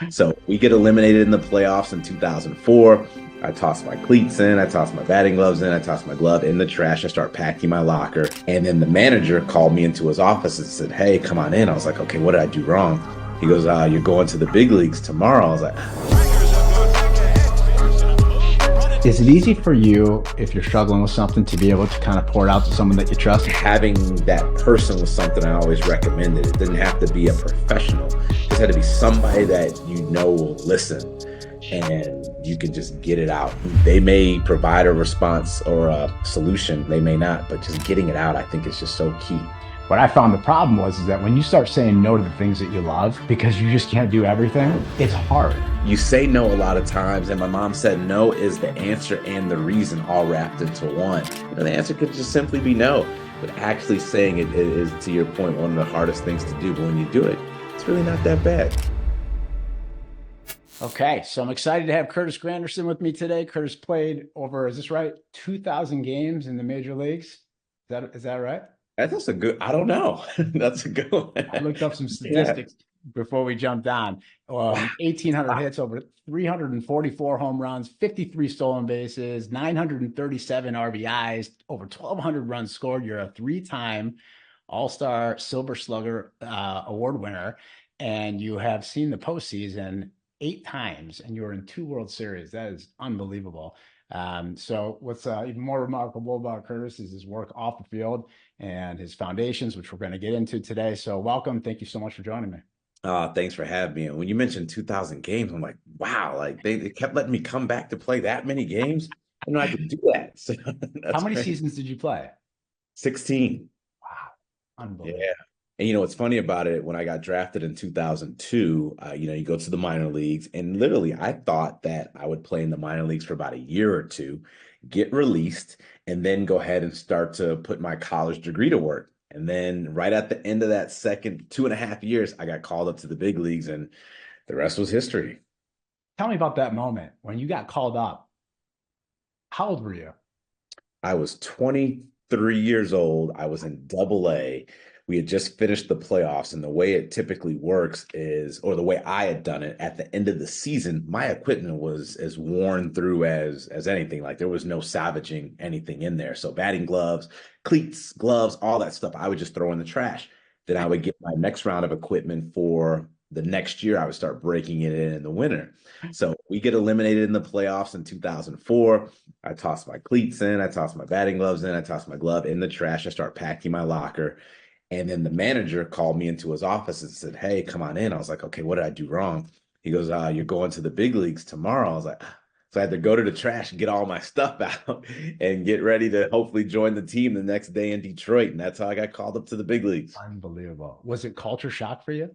So we get eliminated in the playoffs in 2004. I toss my cleats in, I toss my batting gloves in, I toss my glove in the trash, I start packing my locker. And then the manager called me into his office and said, "Hey, come on in." I was like, "Okay, what did I do wrong?" He goes, "You're going to the big leagues tomorrow." I was like, Is it easy for you if you're struggling with something to be able to kind of pour it out to someone that you trust? having that person was something I always recommended. It didn't have to be a professional. It just had to be somebody that you know will listen and you can just get it out. They may provide a response or a solution, they may not, but just getting it out, I think, is just so key. What I found the problem was is that when you start saying no to the things that you love because you just can't do everything, it's hard. You say no a lot of times, and my mom said no is the answer and the reason all wrapped into one. The answer could just simply be no, but actually saying it is, to your point, one of the hardest things to do. But when you do it, it's really not that bad. Okay, so I'm excited to have Curtis Granderson with me today. Curtis played over, is this right, 2,000 games in the major leagues? Is that right? That's a good, I don't know. That's a good one. I looked up some Yeah. statistics before we jumped on. Wow. 1,800 hits, over 344 home runs, 53 stolen bases, 937 RBIs, over 1,200 runs scored. You're a three-time All-Star Silver Slugger award winner, and you have seen the postseason 8 times, and you were in 2 World Series. That is unbelievable. So what's even more remarkable about Curtis is his work off the field and his foundations, which we're going to get into today. So welcome. Thank you so much for joining me. Thanks for having me. And when you mentioned 2,000 games, I'm like, wow, like they kept letting me come back to play that many games. I know I could do that. So How that's many great. seasons did you play? 16. Wow. Yeah. Unbelievable. And what's funny about it, when I got drafted in 2002, you go to the minor leagues, and literally I thought that I would play in the minor leagues for about a year or two, get released, and then go ahead and start to put my college degree to work. And then right at the end of that second 2.5 years, I got called up to the big leagues, and the rest was history. Tell me about that moment when you got called up. How old were you? I was 23 years old. I was in double A. We had just finished the playoffs, and the way it typically works is, or the way I had done it at the end of the season, my equipment was as worn through as anything. Like there was no salvaging anything in there. So batting gloves, cleats, gloves, all that stuff, I would just throw in the trash. Then I would get my next round of equipment for the next year. I would start breaking it in the winter. So we get eliminated in the playoffs in 2004. I toss my cleats in, I toss my batting gloves in, I toss my glove in the trash, I start packing my locker. And then the manager called me into his office and said, "Hey, come on in." I was like, "Okay, what did I do wrong?" He goes, "You're going to the big leagues tomorrow." I was like, so I had to go to the trash and get all my stuff out and get ready to hopefully join the team the next day in Detroit. And that's how I got called up to the big leagues. Unbelievable. Was it culture shock for you?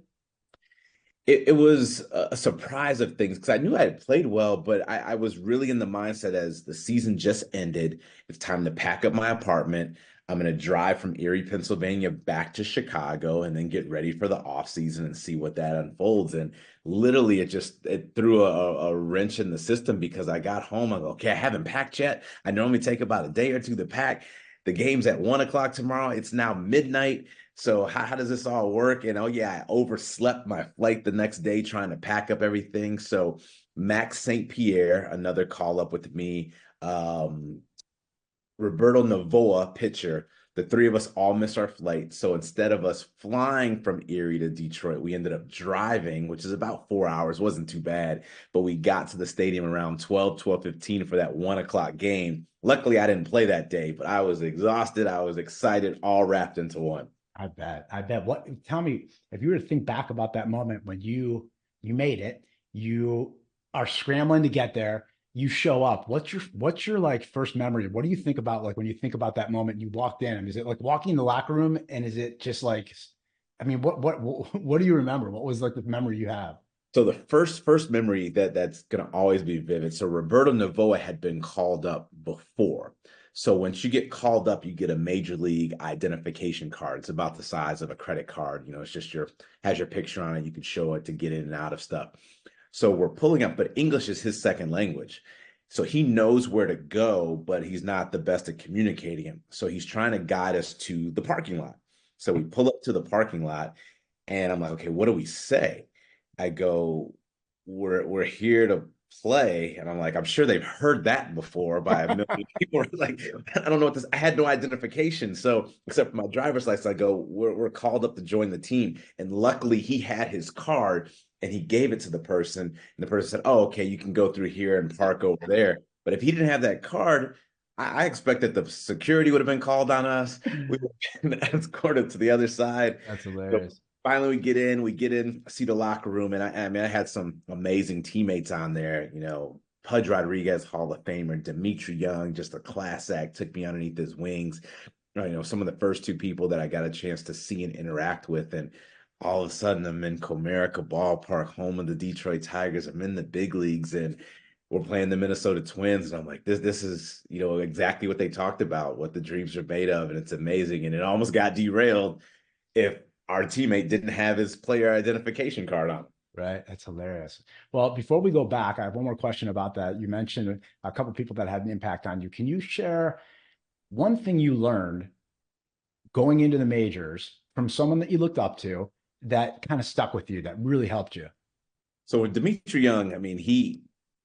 It was a surprise of things because I knew I had played well, but I was really in the mindset as the season just ended. It's time to pack up my apartment. I'm going to drive from Erie, Pennsylvania back to Chicago and then get ready for the off season and see what that unfolds. And literally, it threw a wrench in the system because I got home. I go, okay, I haven't packed yet. I normally take about a day or two to pack. The game's at 1 o'clock tomorrow. It's now midnight. So how does this all work? And oh yeah, I overslept my flight the next day trying to pack up everything. So Max St. Pierre, another call up with me, Roberto Novoa, pitcher. The three of us all missed our flight. So instead of us flying from Erie to Detroit, we ended up driving, which is about 4 hours. Wasn't too bad. But we got to the stadium around 12:15 for that 1 o'clock game. Luckily, I didn't play that day, but I was exhausted. I was excited, all wrapped into one. I bet. I bet. Tell me, if you were to think back about that moment when you made it, you are scrambling to get there, you show up. What's your like first memory? What do you think about like when you think about that moment you walked in? Is it like walking in the locker room and is it just like I mean, what do you remember? What was like the memory you have? So the first memory that's gonna always be vivid. So Roberto Novoa had been called up before. So once you get called up, you get a major league identification card. It's about the size of a credit card. It's just has your picture on it. You can show it to get in and out of stuff. So we're pulling up, but English is his second language. So he knows where to go, but he's not the best at communicating it. So he's trying to guide us to the parking lot. So we pull up to the parking lot and I'm like, okay, what do we say? I go, we're here to play. And I'm like, I'm sure they've heard that before by a million people. Like, I don't know what this, I had no identification. So except for my driver's license, I go, we're called up to join the team. And luckily he had his card and he gave it to the person. And the person said, oh, okay, you can go through here and park over there. But if he didn't have that card, I expect that the security would have been called on us. We would have been escorted to the other side. That's So hilarious. finally we get in, see the locker room, and I mean, I had some amazing teammates on there. Pudge Rodriguez, Hall of Famer, Dimitri Young, just a class act, took me underneath his wings. Some of the first two people that I got a chance to see and interact with, and all of a sudden I'm in Comerica Ballpark, home of the Detroit Tigers. I'm in the big leagues, and we're playing the Minnesota Twins, and I'm like, this is exactly what they talked about, what the dreams are made of, and it's amazing. And it almost got derailed if our teammate didn't have his player identification card on. Right. That's hilarious. Well, before we go back, I have one more question about that. You mentioned a couple of people that had an impact on you. Can you share one thing you learned going into the majors from someone that you looked up to that kind of stuck with you, that really helped you? So with Dimitri Young, I mean,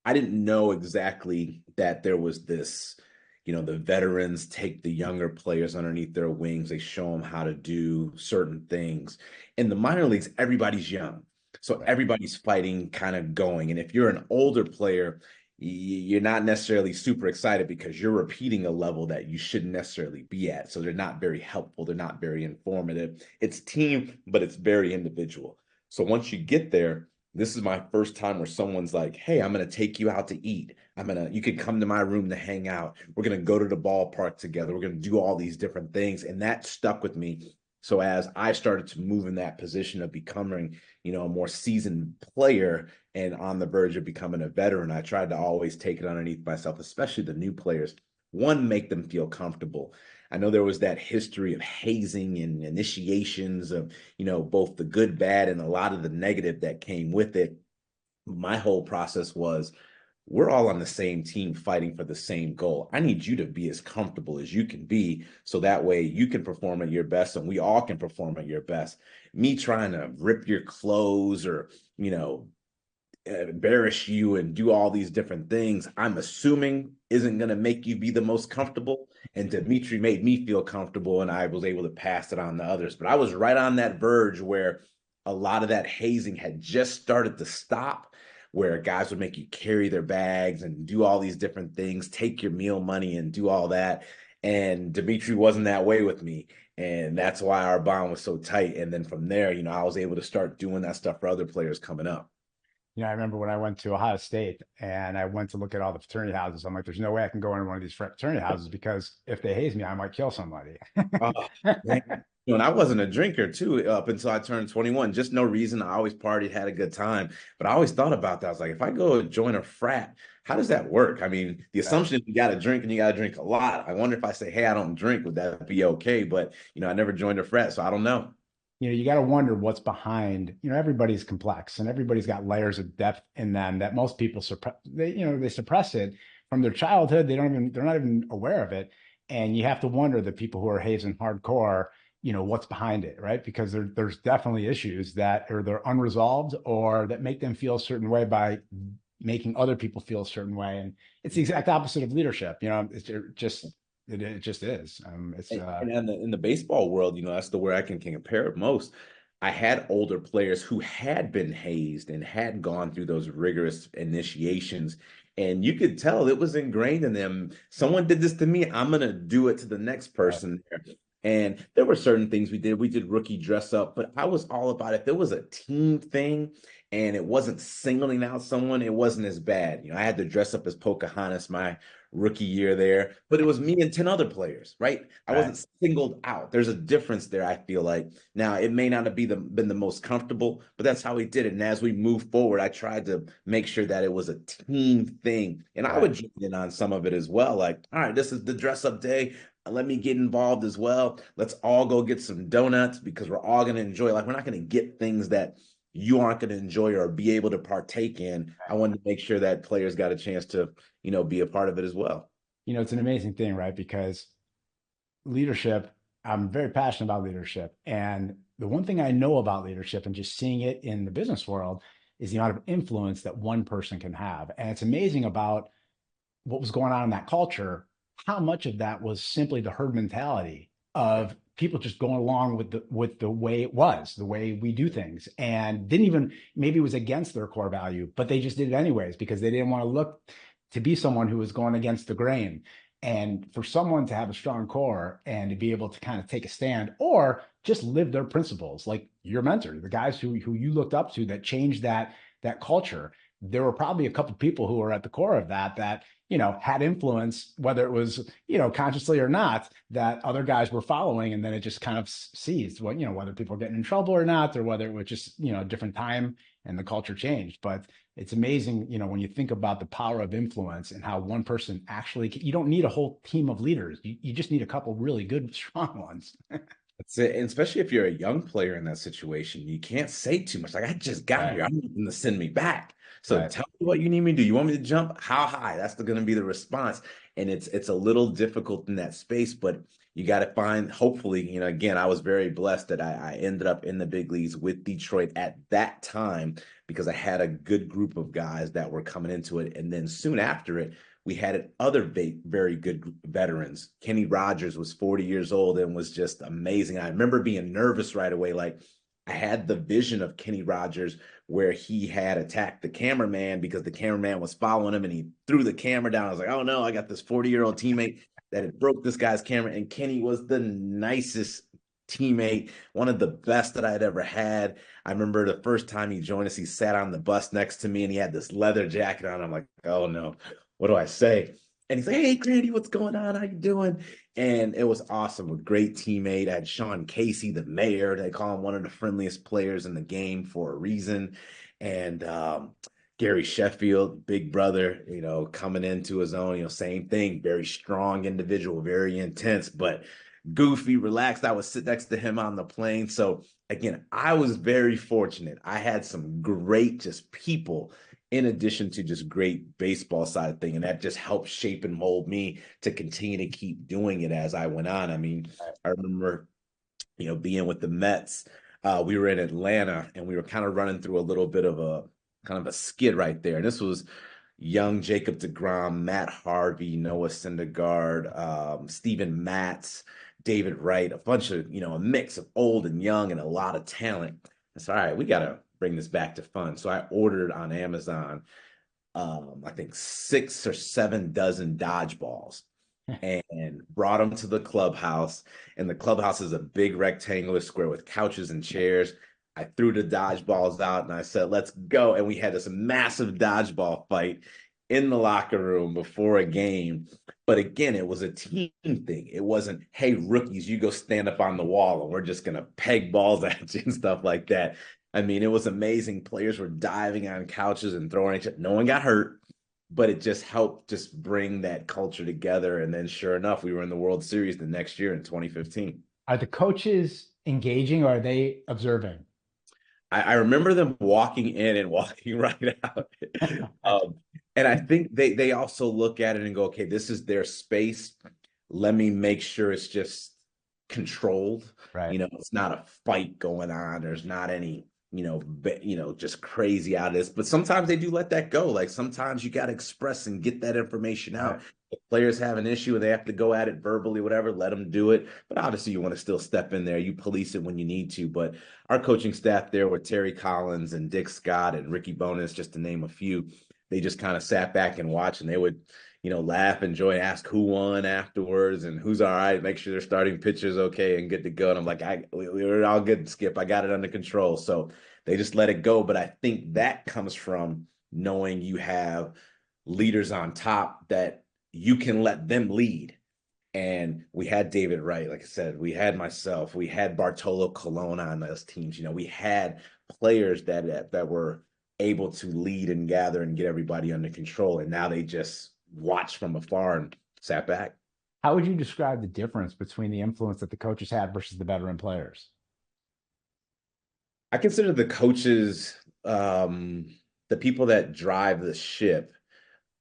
I didn't know exactly that there was this, the veterans take the younger players underneath their wings. They show them how to do certain things. In the minor leagues, everybody's young. So Right. everybody's fighting, kind of going. And if you're an older player, you're not necessarily super excited because you're repeating a level that you shouldn't necessarily be at. So they're not very helpful. They're not very informative. It's team, but it's very individual. So once you get there, this is my first time where someone's like, hey, I'm going to take you out to eat. You can come to my room to hang out. We're going to go to the ballpark together. We're going to do all these different things. And that stuck with me. So as I started to move in that position of becoming, a more seasoned player and on the verge of becoming a veteran, I tried to always take it underneath myself, especially the new players. One, make them feel comfortable. I know there was that history of hazing and initiations of, both the good, bad, and a lot of the negative that came with it. My whole process was we're all on the same team fighting for the same goal. I need you to be as comfortable as you can be so that way you can perform at your best and we all can perform at your best. Me trying to rip your clothes or, embarrass you and do all these different things, I'm assuming isn't going to make you be the most comfortable. And Dimitri made me feel comfortable, and I was able to pass it on to others. But I was right on that verge where a lot of that hazing had just started to stop, where guys would make you carry their bags and do all these different things, take your meal money and do all that. And Dimitri wasn't that way with me. And that's why our bond was so tight. And then from there, I was able to start doing that stuff for other players coming up. I remember when I went to Ohio State and I went to look at all the fraternity houses. I'm like, there's no way I can go into one of these fraternity houses because if they haze me, I might kill somebody. Oh, man. And I wasn't a drinker too up until I turned 21. Just no reason. I always partied, had a good time. But I always thought about that. I was like, if I go join a frat, how does that work? I mean, the Right. assumption is you got to drink and you got to drink a lot. I wonder if I say, hey, I don't drink, would that be okay? But, I never joined a frat, so I don't know. You got to wonder what's behind, everybody's complex and everybody's got layers of depth in them that most people suppress. They suppress it from their childhood. They're not even aware of it. And you have to wonder the people who are hazing hardcore, what's behind it, right? Because there's definitely issues that are they're unresolved or that make them feel a certain way by making other people feel a certain way. And it's the exact opposite of leadership. It just is. It's And in the baseball world, that's the where I can compare it most. I had older players who had been hazed and had gone through those rigorous initiations. And you could tell it was ingrained in them. Someone did this to me, I'm going to do it to the next right, person there. And there were certain things we did. We did rookie dress up, but I was all about it. If there was a team thing and it wasn't singling out someone, it wasn't as bad. I had to dress up as Pocahontas my rookie year there, but it was me and 10 other players, right? I right. wasn't singled out. There's a difference there, I feel like. Now, it may not have been the most comfortable, but that's how we did it. And as we move forward, I tried to make sure that it was a team thing. And I Right. would join in on some of it as well. Like, all right, this is the dress up day. Let me get involved as well. Let's all go get some donuts because we're all going to enjoy. Like, we're not going to get things that you aren't going to enjoy or be able to partake in. I wanted to make sure that players got a chance to, be a part of it as well. It's an amazing thing, right? Because leadership, I'm very passionate about leadership. And the one thing I know about leadership and just seeing it in the business world is the amount of influence that one person can have. And it's amazing about what was going on in that culture, how much of that was simply the herd mentality of people just going along with the way it was, the way we do things, and didn't even, maybe it was against their core value, but they just did it anyways because they didn't want to look to be someone who was going against the grain. And for someone to have a strong core and to be able to kind of take a stand or just live their principles, like your mentor, the guys who you looked up to that changed that culture, there were probably a couple of people who were at the core of that had influence, whether it was, consciously or not, that other guys were following. And then it just kind of seized whether people were getting in trouble or not, or whether it was just, a different time and the culture changed. But it's amazing, when you think about the power of influence and how one person actually, you don't need a whole team of leaders. You just need a couple really good, strong ones. That's it. And especially if you're a young player in that situation, you can't say too much. Like, I just got Right. here. I'm looking to send me back. So Right. tell me what you need me to do. You want me to jump? How high? That's going to be the response. And it's a little difficult in that space, but you got to find, hopefully, again, I was very blessed that I ended up in the big leagues with Detroit at that time because I had a good group of guys that were coming into it. And then soon after it, we had other very good veterans. Kenny Rogers was 40 years old and was just amazing. I remember being nervous right away. Like, I had the vision of Kenny Rogers where he had attacked the cameraman because the cameraman was following him and he threw the camera down. I was like, oh no, I got this 40-year-old teammate that had broke this guy's camera. And Kenny was the nicest teammate, one of the best that I had ever had. I remember the first time he joined us, he sat on the bus next to me and he had this leather jacket on. I'm like, oh no, what do I say? And he's like, hey, Grandy, what's going on? How you doing? And it was awesome. A great teammate. I had Sean Casey, the mayor. They call him one of the friendliest players in the game for a reason. And Gary Sheffield, big brother, coming into his own, same thing. Very strong individual, very intense, but goofy, relaxed. I would sit next to him on the plane. So again, I was very fortunate. I had some great just people in addition to just great baseball side of thing. And that just helped shape and mold me to continue to keep doing it as I went on. I mean, I remember, being with the Mets, we were in Atlanta and we were kind of running through a little bit of a kind of a skid right there. And this was young Jacob deGrom, Matt Harvey, Noah Syndergaard, Steven Matz, David Wright, a bunch of, a mix of old and young and a lot of talent. I said, all right, we got to bring this back to fun. So I ordered on Amazon, I think 6 or 7 dozen dodgeballs and brought them to the clubhouse. And the clubhouse is a big rectangular square with couches and chairs. I threw the dodgeballs out and I said, let's go. And we had this massive dodgeball fight in the locker room before a game. But again, it was a team thing. It wasn't, hey, rookies, you go stand up on the wall and we're just going to peg balls at you and stuff like that. I mean, it was amazing. Players were diving on couches and throwing each other. No one got hurt, but it just helped just bring that culture together. And then sure enough, we were in the World Series the next year in 2015. Are the coaches engaging or are they observing? I remember them walking in and walking right out. Um, and I think they also look at it and go, okay, this is their space. Let me make sure it's just controlled. Right. It's not a fight going on. There's not any, just crazy out of this. But sometimes they do let that go. Like sometimes you got to express and get that information Right. out. If players have an issue and they have to go at it verbally, whatever, let them do it. But obviously, you want to still step in there. You police it when you need to. But our coaching staff there were Terry Collins and Dick Scott and Ricky Bonas, just to name a few. They just kind of sat back and watched, and they would, laugh, enjoy, ask who won afterwards and who's all right, make sure their starting pitcher's okay and good to go. And I'm like, we're all good, Skip. I got it under control. So they just let it go. But I think that comes from knowing you have leaders on top that you can let them lead. And we had David Wright, like I said, we had myself, we had Bartolo Colon on those teams. We had players that were able to lead and gather and get everybody under control. And now they just watched from afar and sat back. How would you describe the difference between the influence that the coaches had versus the veteran players? I consider the coaches the people that drive the ship,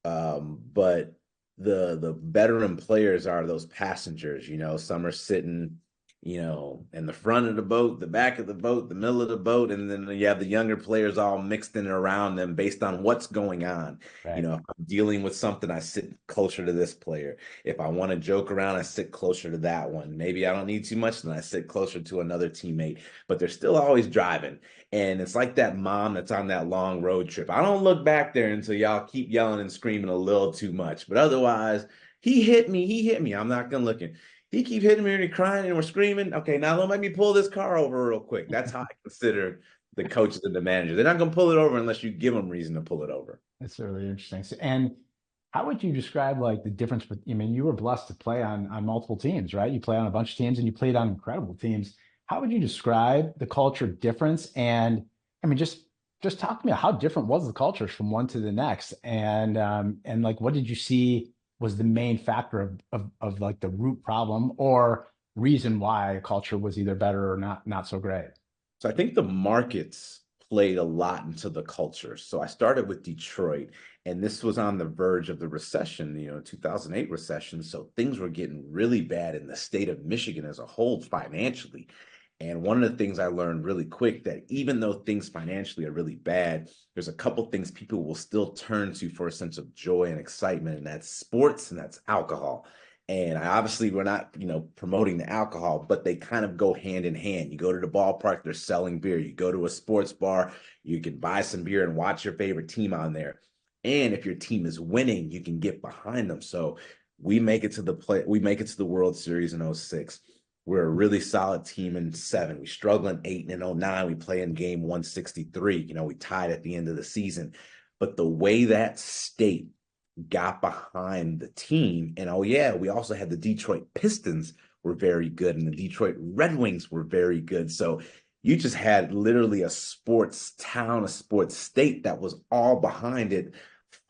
but the veteran players are those passengers. Some are sitting in the front of the boat, the back of the boat, the middle of the boat, and then you have the younger players all mixed in and around them based on what's going on. Right. If I'm dealing with something, I sit closer to this player. If I want to joke around, I sit closer to that one. Maybe I don't need too much, then I sit closer to another teammate. But they're still always driving. And it's like that mom that's on that long road trip. I don't look back there until y'all keep yelling and screaming a little too much. But otherwise, he hit me. He hit me. I'm not gonna look at. He keep hitting me and he crying and we're screaming. Okay, now don't make me pull this car over real quick. That's how I consider the coaches and the manager. They're not gonna pull it over unless you give them reason to pull it over. That's really interesting. So, and how would you describe like the difference? I mean, you were blessed to play on multiple teams, right? You play on a bunch of teams and you played on incredible teams. How would you describe the culture difference? And I mean, just talk to me. How different was the cultures from one to the next? And like, what did you see was the main factor of like the root problem or reason why a culture was either better or not so great? So I think the markets played a lot into the culture. So I started with Detroit, and this was on the verge of the recession, 2008 recession. So things were getting really bad in the state of Michigan as a whole financially. And one of the things I learned really quick that even though things financially are really bad, there's a couple things people will still turn to for a sense of joy and excitement, and that's sports and that's alcohol. And obviously, we're not, promoting the alcohol, but they kind of go hand in hand. You go to the ballpark, they're selling beer. You go to a sports bar, you can buy some beer and watch your favorite team on there. And if your team is winning, you can get behind them. So we make it to the World Series in '06. We're a really solid team in '07. We struggle in '08 and in '09. We play in game 163. We tied at the end of the season. But the way that state got behind the team. And oh yeah, we also had the Detroit Pistons were very good and the Detroit Red Wings were very good. So you just had literally a sports town, a sports state that was all behind it,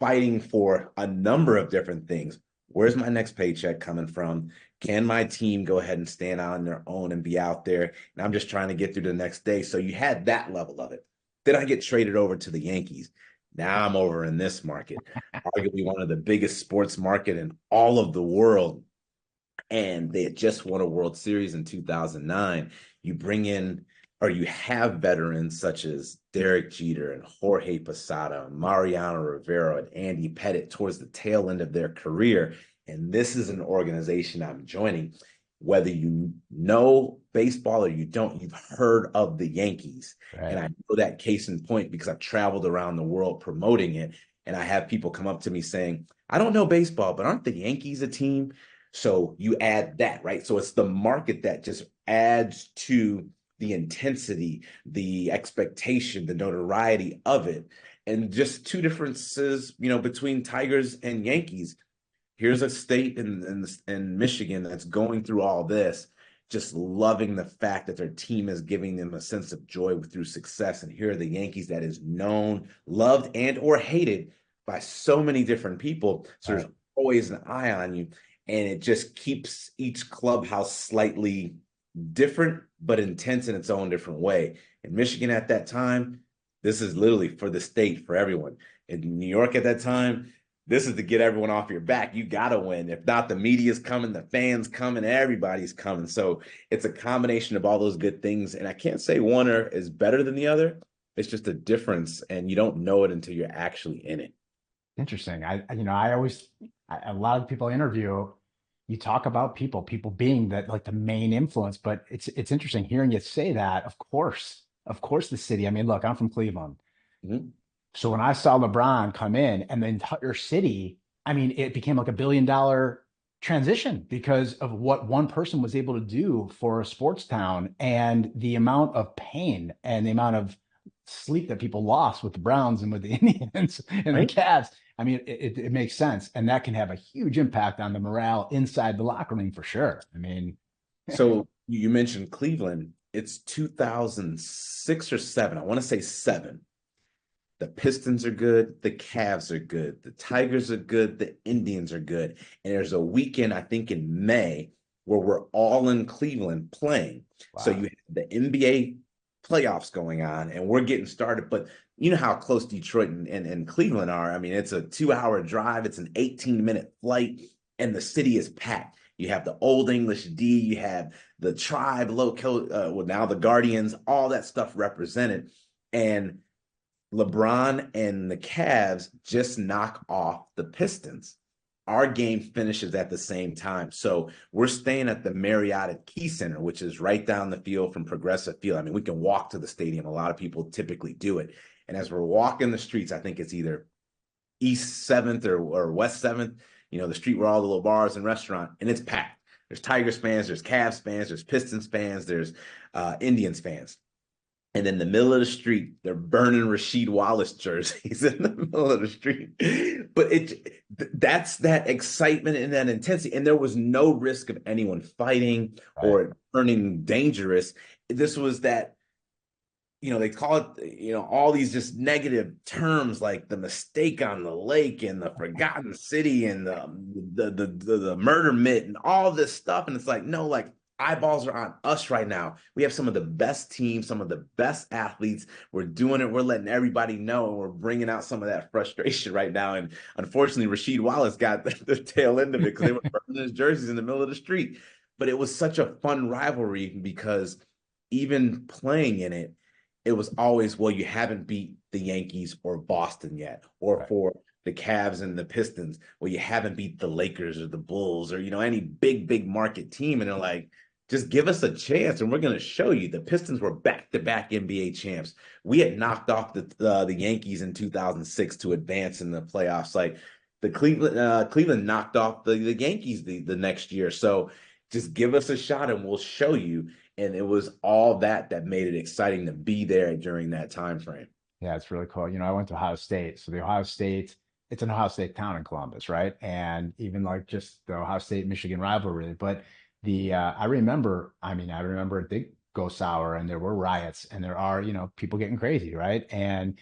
fighting for a number of different things. Where's my next paycheck coming from? Can my team go ahead and stand on their own and be out there? And I'm just trying to get through the next day. So you had that level of it. Then I get traded over to the Yankees. Now I'm over in this market, arguably one of the biggest sports market in all of the world. And they had just won a World Series in 2009. You bring in, or you have veterans such as Derek Jeter and Jorge Posada, and Mariano Rivera, and Andy Pettitte towards the tail end of their career. And this is an organization I'm joining. Whether you know baseball or you don't, you've heard of the Yankees. Right. And I know that case in point because I've traveled around the world promoting it. And I have people come up to me saying, I don't know baseball, but aren't the Yankees a team? So you add that, right? So it's the market that just adds to the intensity, the expectation, the notoriety of it. And just two differences, between Tigers and Yankees. Here's a state in Michigan that's going through all this, just loving the fact that their team is giving them a sense of joy through success. And here are the Yankees that is known, loved, and or hated by so many different people. So there's always an eye on you. And it just keeps each clubhouse slightly different, but intense in its own different way. In Michigan at that time, this is literally for the state, for everyone. In New York at that time, this is to get everyone off your back. You got to win. If not, the media's coming, the fans coming, everybody's coming. So it's a combination of all those good things. And I can't say one is better than the other. It's just a difference, and you don't know it until you're actually in it. Interesting. I always, a lot of people I interview, you talk about people being that like the main influence, but it's interesting hearing you say that. Of course, the city. I mean, look, I'm from Cleveland. Mhm. So when I saw LeBron come in and the entire city, I mean, it became like $1 billion transition because of what one person was able to do for a sports town and the amount of pain and the amount of sleep that people lost with the Browns and with the Indians and the Right? Cavs. I mean, it makes sense. And that can have a huge impact on the morale inside the locker room for sure. I mean, So you mentioned Cleveland. It's 2006 or seven. I want to say seven. The Pistons are good. The Cavs are good. The Tigers are good. The Indians are good. And there's a weekend, I think in May, where we're all in Cleveland playing. So wow. you have the NBA playoffs going on and we're getting started. But you know how close Detroit and Cleveland are. I mean, it's a 2-hour drive, it's an 18-minute flight, and the city is packed. you have the Old English D, you have the Tribe loco, well now the Guardians, all that stuff represented, and LeBron and the Cavs just knock off the Pistons. Our game finishes at the same time. So we're staying at the Marriott Key Center, which is right down the field from Progressive Field. I mean, we can walk to the stadium. A lot of people typically do it. And as we're walking the streets, I think it's either East 7th or West 7th, the street where all the little bars and restaurant, and it's packed. There's Tigers fans, there's Cavs fans, there's Pistons fans, there's Indians fans. And in the middle of the street, they're burning Rasheed Wallace jerseys in the middle of the street. But that's that excitement and that intensity. And there was no risk of anyone fighting Right. or turning dangerous. This was that, they call it, all these just negative terms like the mistake on the lake and the forgotten city and the murder mitt and all this stuff. And it's like, no, like eyeballs are on us right now. We have some of the best teams, some of the best athletes. We're doing it. We're letting everybody know, and we're bringing out some of that frustration right now. And unfortunately, Rasheed Wallace got the tail end of it because they were burning his jerseys in the middle of the street. But it was such a fun rivalry because even playing in it, it was always, well, you haven't beat the Yankees or Boston yet, or Right. for the Cavs and the Pistons, well, you haven't beat the Lakers or the Bulls or, any big market team. And they're like, just give us a chance and we're going to show you. The Pistons were back-to-back NBA champs. We had knocked off the Yankees in 2006 to advance in the playoffs. Like the Cleveland knocked off the Yankees the next year. So just give us a shot and we'll show you. And it was all that made it exciting to be there during that time frame. Yeah, it's really cool. I went to Ohio State. So the Ohio State, it's an Ohio State town in Columbus, right? And even like just the Ohio State Michigan rivalry. But I remember it did go sour and there were riots and there are, people getting crazy, right? And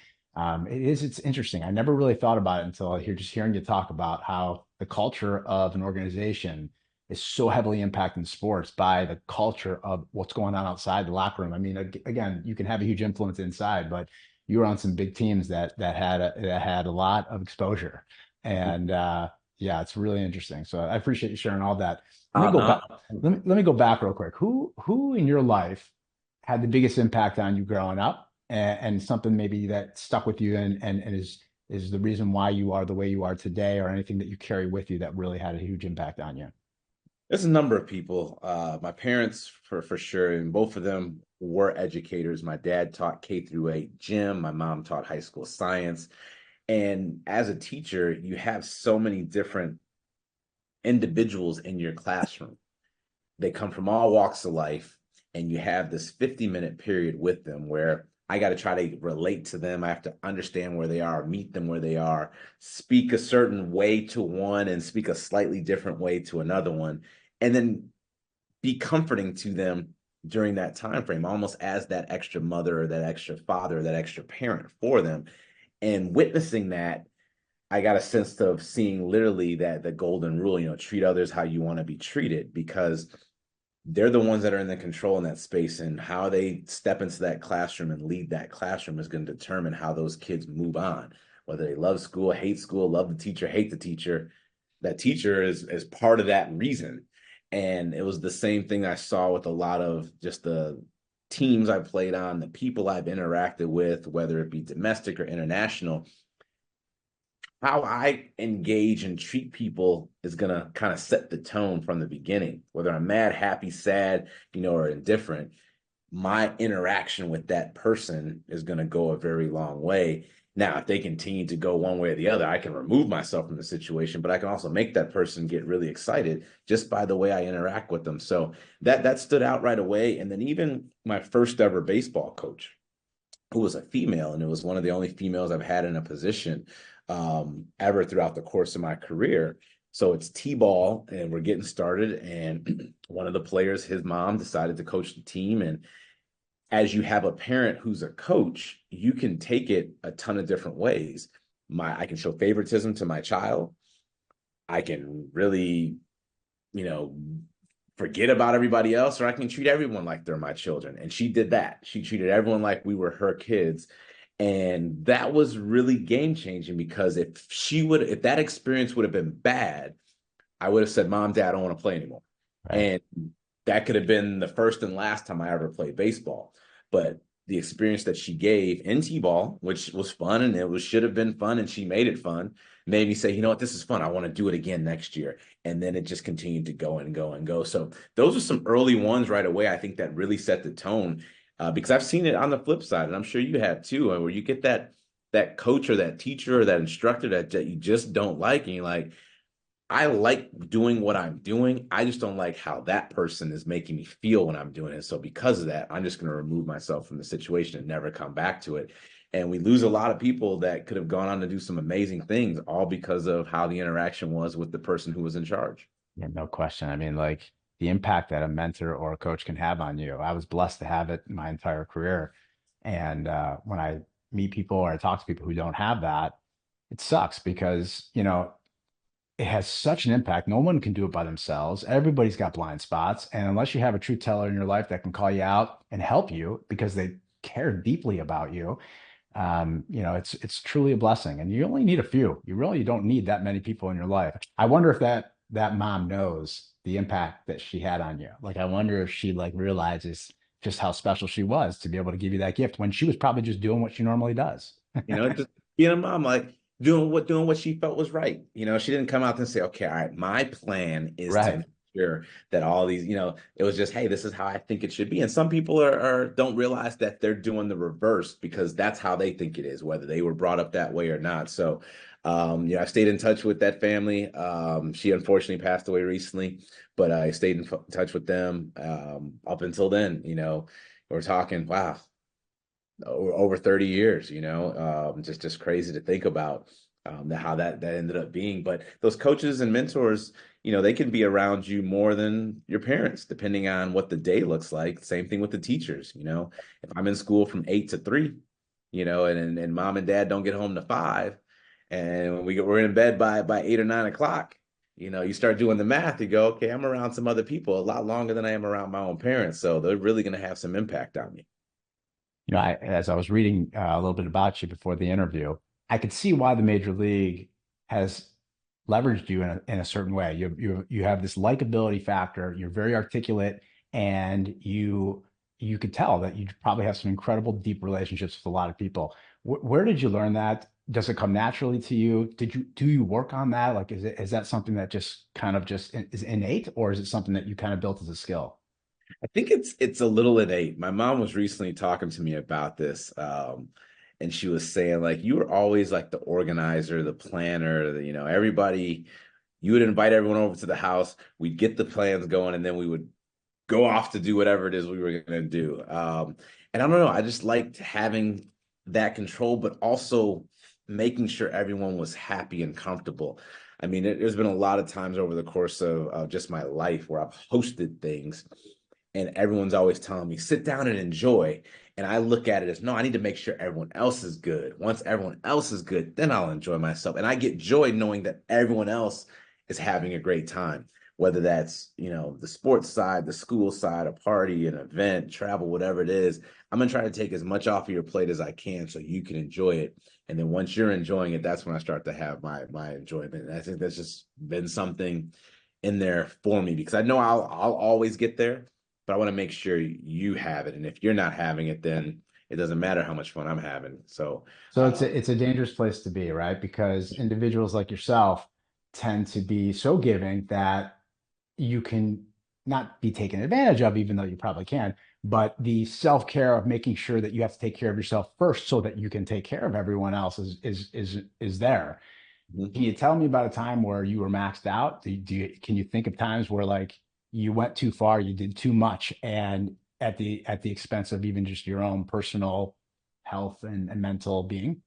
it's interesting. I never really thought about it until hearing you talk about how the culture of an organization is so heavily impacting sports by the culture of what's going on outside the locker room. I mean, again, you can have a huge influence inside, but you were on some big teams that had a lot of exposure, and yeah, it's really interesting. So I appreciate you sharing all that. Let me go back. Uh-huh. Let me go back real quick. Who in your life had the biggest impact on you growing up, and something maybe that stuck with you and is the reason why you are the way you are today, or anything that you carry with you that really had a huge impact on you? There's a number of people. My parents, for sure, and both of them were educators. My dad taught K-8 gym. My mom taught high school science. And as a teacher, you have so many different individuals in your classroom. They come from all walks of life, and you have this 50-minute period with them where I got to try to relate to them. I have to understand where they are, meet them where they are, speak a certain way to one and speak a slightly different way to another one, and then be comforting to them during that time frame, almost as that extra mother or that extra father, or that extra parent for them. And witnessing that, I got a sense of seeing literally that the golden rule, treat others how you want to be treated, because they're the ones that are in the control in that space, and how they step into that classroom and lead that classroom is going to determine how those kids move on, whether they love school, love the teacher, hate the teacher. That teacher is part of that reason. And it was the same thing I saw with a lot of just the teams I played on, the people I've interacted with, whether it be domestic or international. How I engage and treat people is going to kind of set the tone from the beginning, whether I'm mad, happy, sad, or indifferent. My interaction with that person is going to go a very long way. Now, if they continue to go one way or the other, I can remove myself from the situation, but I can also make that person get really excited just by the way I interact with them. So that stood out right away. And then even my first ever baseball coach, who was a female, and it was one of the only females I've had in a position ever throughout the course of my career. So it's T-ball, and we're getting started. And one of the players, his mom, decided to coach the team. And as you have a parent who's a coach, you can take it a ton of different ways. I can show favoritism to my child. I can really, you know, forget about everybody else, or I can treat everyone like they're my children. And she did that. She treated everyone like we were her kids. And that was really game changing, because if that experience would have been bad, I would have said, Mom, Dad, I don't want to play anymore. Right. That could have been the first and last time I ever played baseball. But the experience that she gave in T-ball, which was fun and it was should have been fun, and she made it fun, made me say, you know what, this is fun. I want to do it again next year. And then it just continued to go and go and go. So those are some early ones right away. I think that really set the tone because I've seen it on the flip side, and I'm sure you have too, where you get that coach or that teacher or that instructor that you just don't like, and you're like, I like doing what I'm doing. I just don't like how that person is making me feel when I'm doing it. So because of that, I'm just going to remove myself from the situation and never come back to it. And we lose a lot of people that could have gone on to do some amazing things, all because of how the interaction was with the person who was in charge. Yeah, no question. I mean, like the impact that a mentor or a coach can have on you. I was blessed to have it my entire career. And when I meet people or I talk to people who don't have that, it sucks because, it has such an impact. No one can do it by themselves. Everybody's got blind spots. And unless you have a true teller in your life that can call you out and help you because they care deeply about you, it's truly a blessing. And you only need a few. You really don't need that many people in your life. I wonder if that mom knows the impact that she had on you. Like I wonder if she like realizes just how special she was to be able to give you that gift when she was probably just doing what she normally does. Just being a mom, like doing what she felt was right. She didn't come out and say, okay, all right, my plan is to Right. make sure that all these, it was just, hey, this is how I think it should be. And some people are don't realize that they're doing the reverse because that's how they think it is, whether they were brought up that way or not. So I stayed in touch with that family. She unfortunately passed away recently, but I stayed in touch with them up until then. We're talking, wow, over 30 years, just crazy to think about how that ended up being. But those coaches and mentors, they can be around you more than your parents, depending on what the day looks like. Same thing with the teachers. If I'm in school from 8 to 3, and mom and dad don't get home to 5, and we're in bed by 8 or 9 o'clock. You start doing the math, you go, okay, I'm around some other people a lot longer than I am around my own parents. So they're really going to have some impact on me. As I was reading a little bit about you before the interview, I could see why the major league has leveraged you in a certain way. You have this likability factor. You're very articulate, and you could tell that you probably have some incredible deep relationships with a lot of people. Where did you learn that? Does it come naturally to you? Do you work on that? Like, is that something that just kind of just is innate, or is it something that you kind of built as a skill? I think it's a little innate. My mom was recently talking to me about this, and she was saying like you were always like the organizer, the planner, everybody. You would invite everyone over to the house. We'd get the plans going, and then we would go off to do whatever it is we were going to do. And I don't know, I just liked having that control, but also making sure everyone was happy and comfortable. I mean, there's been a lot of times over the course of just my life where I've hosted things and everyone's always telling me, sit down and enjoy. And I look at it as, no, I need to make sure everyone else is good. Once everyone else is good, then I'll enjoy myself. And I get joy knowing that everyone else is having a great time, whether that's, the sports side, the school side, a party, an event, travel, whatever it is. I'm going to try to take as much off of your plate as I can so you can enjoy it. And then once you're enjoying it, that's when I start to have my enjoyment. And I think that's just been something in there for me because I know I'll always get there, but I want to make sure you have it. And if you're not having it, then it doesn't matter how much fun I'm having. So, So it's uh, a dangerous place to be, right? Because individuals like yourself tend to be so giving that you can not be taken advantage of, even though you probably can. But the self-care of making sure that you have to take care of yourself first so that you can take care of everyone else is there. mhm. Can you tell me about a time where you were maxed out? Can you think of times where like you went too far, you did too much, and at the expense of even just your own personal health and mental being?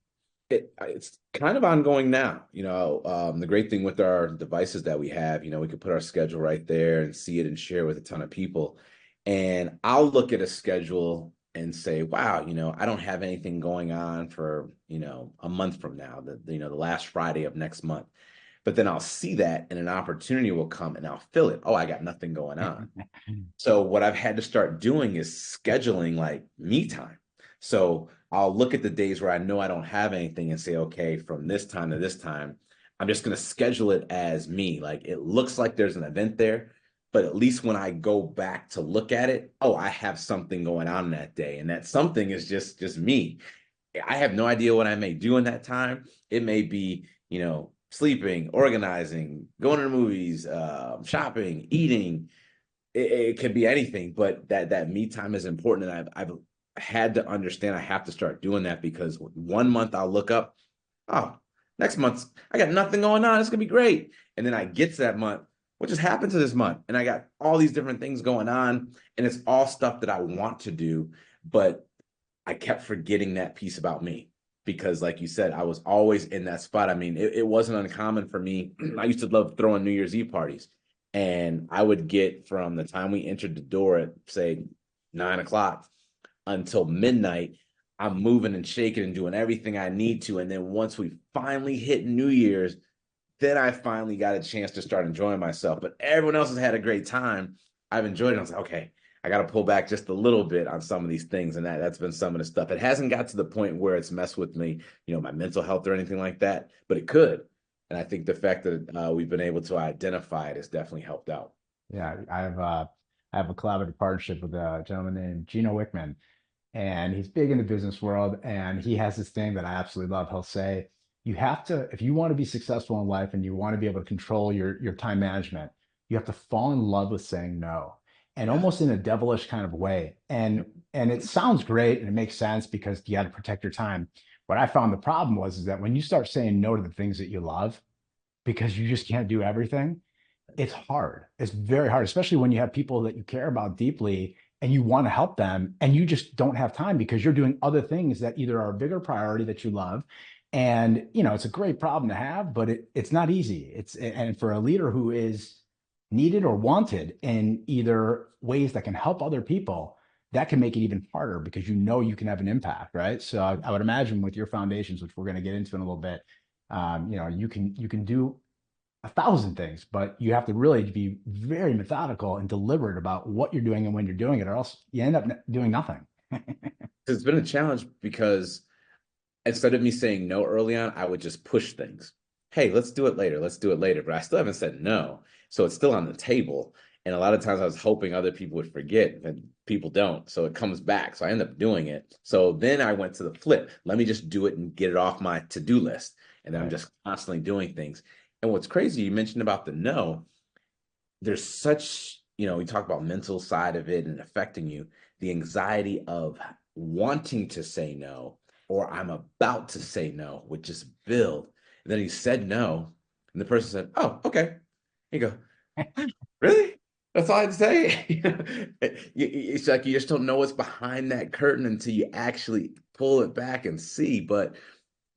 It's kind of ongoing now. The great thing with our devices that we have, we can put our schedule right there and see it and share with a ton of people. And I'll look at a schedule and say, wow, I don't have anything going on for, a month from now, the last Friday of next month. But then I'll see that and an opportunity will come and I'll fill it. Oh, I got nothing going on. So what I've had to start doing is scheduling like me time. So I'll look at the days where I know I don't have anything and say, okay, from this time to this time, I'm just going to schedule it as me. Like it looks like there's an event there, But at least when I go back to look at it, oh, I have something going on that day. And that something is just me. I have no idea what I may do in that time. It may be, sleeping, organizing, going to the movies, shopping, eating. It could be anything, but that me time is important. And I've had to understand I have to start doing that because one month I'll look up, oh, next month I got nothing going on. It's gonna be great. And then I get to that month, what just happened to this month? And I got all these different things going on, and it's all stuff that I want to do, but I kept forgetting that piece about me because, like you said, I was always in that spot. I mean, it wasn't uncommon for me. I used to love throwing New Year's Eve parties, and I would get from the time we entered the door at, say, 9 o'clock until midnight. I'm moving and shaking and doing everything I need to. And then once we finally hit New Year's, then I finally got a chance to start enjoying myself. But everyone else has had a great time. I've enjoyed it. I was like, okay, I got to pull back just a little bit on some of these things. And that's been some of the stuff. It hasn't got to the point where it's messed with me, my mental health or anything like that, but it could. And I think the fact that we've been able to identify it has definitely helped out. Yeah, I have a collaborative partnership with a gentleman named Gino Wickman, and he's big in the business world. And he has this thing that I absolutely love. He'll say, you have to, if you want to be successful in life and you want to be able to control your time management, you have to fall in love with saying no, and Yeah. almost in a devilish kind of way. And it sounds great and it makes sense because you got to protect your time. What I found the problem was is that when you start saying no to the things that you love because you just can't do everything, it's hard. It's very hard, especially when you have people that you care about deeply and you want to help them and you just don't have time because you're doing other things that either are a bigger priority that you love. And it's a great problem to have, but it's not easy. And for a leader who is needed or wanted in either ways that can help other people, that can make it even harder because you can have an impact, right? So I would imagine with your foundations, which we're going to get into in a little bit, you can do 1,000 things, but you have to really be very methodical and deliberate about what you're doing and when you're doing it, or else you end up doing nothing. It's been a challenge because instead of me saying no early on, I would just push things. Hey, let's do it later. Let's do it later. But I still haven't said no. So it's still on the table. And a lot of times I was hoping other people would forget, and people don't. So it comes back. So I end up doing it. So then I went to the flip. Let me just do it and get it off my to-do list. And then I'm Right. just constantly doing things. And what's crazy, you mentioned about the no, there's such, we talk about mental side of it and affecting you, the anxiety of wanting to say no, or I'm about to say no, would just build. And then he said no, and the person said, oh, okay. You go, really? That's all I'd say. It's like you just don't know what's behind that curtain until you actually pull it back and see. But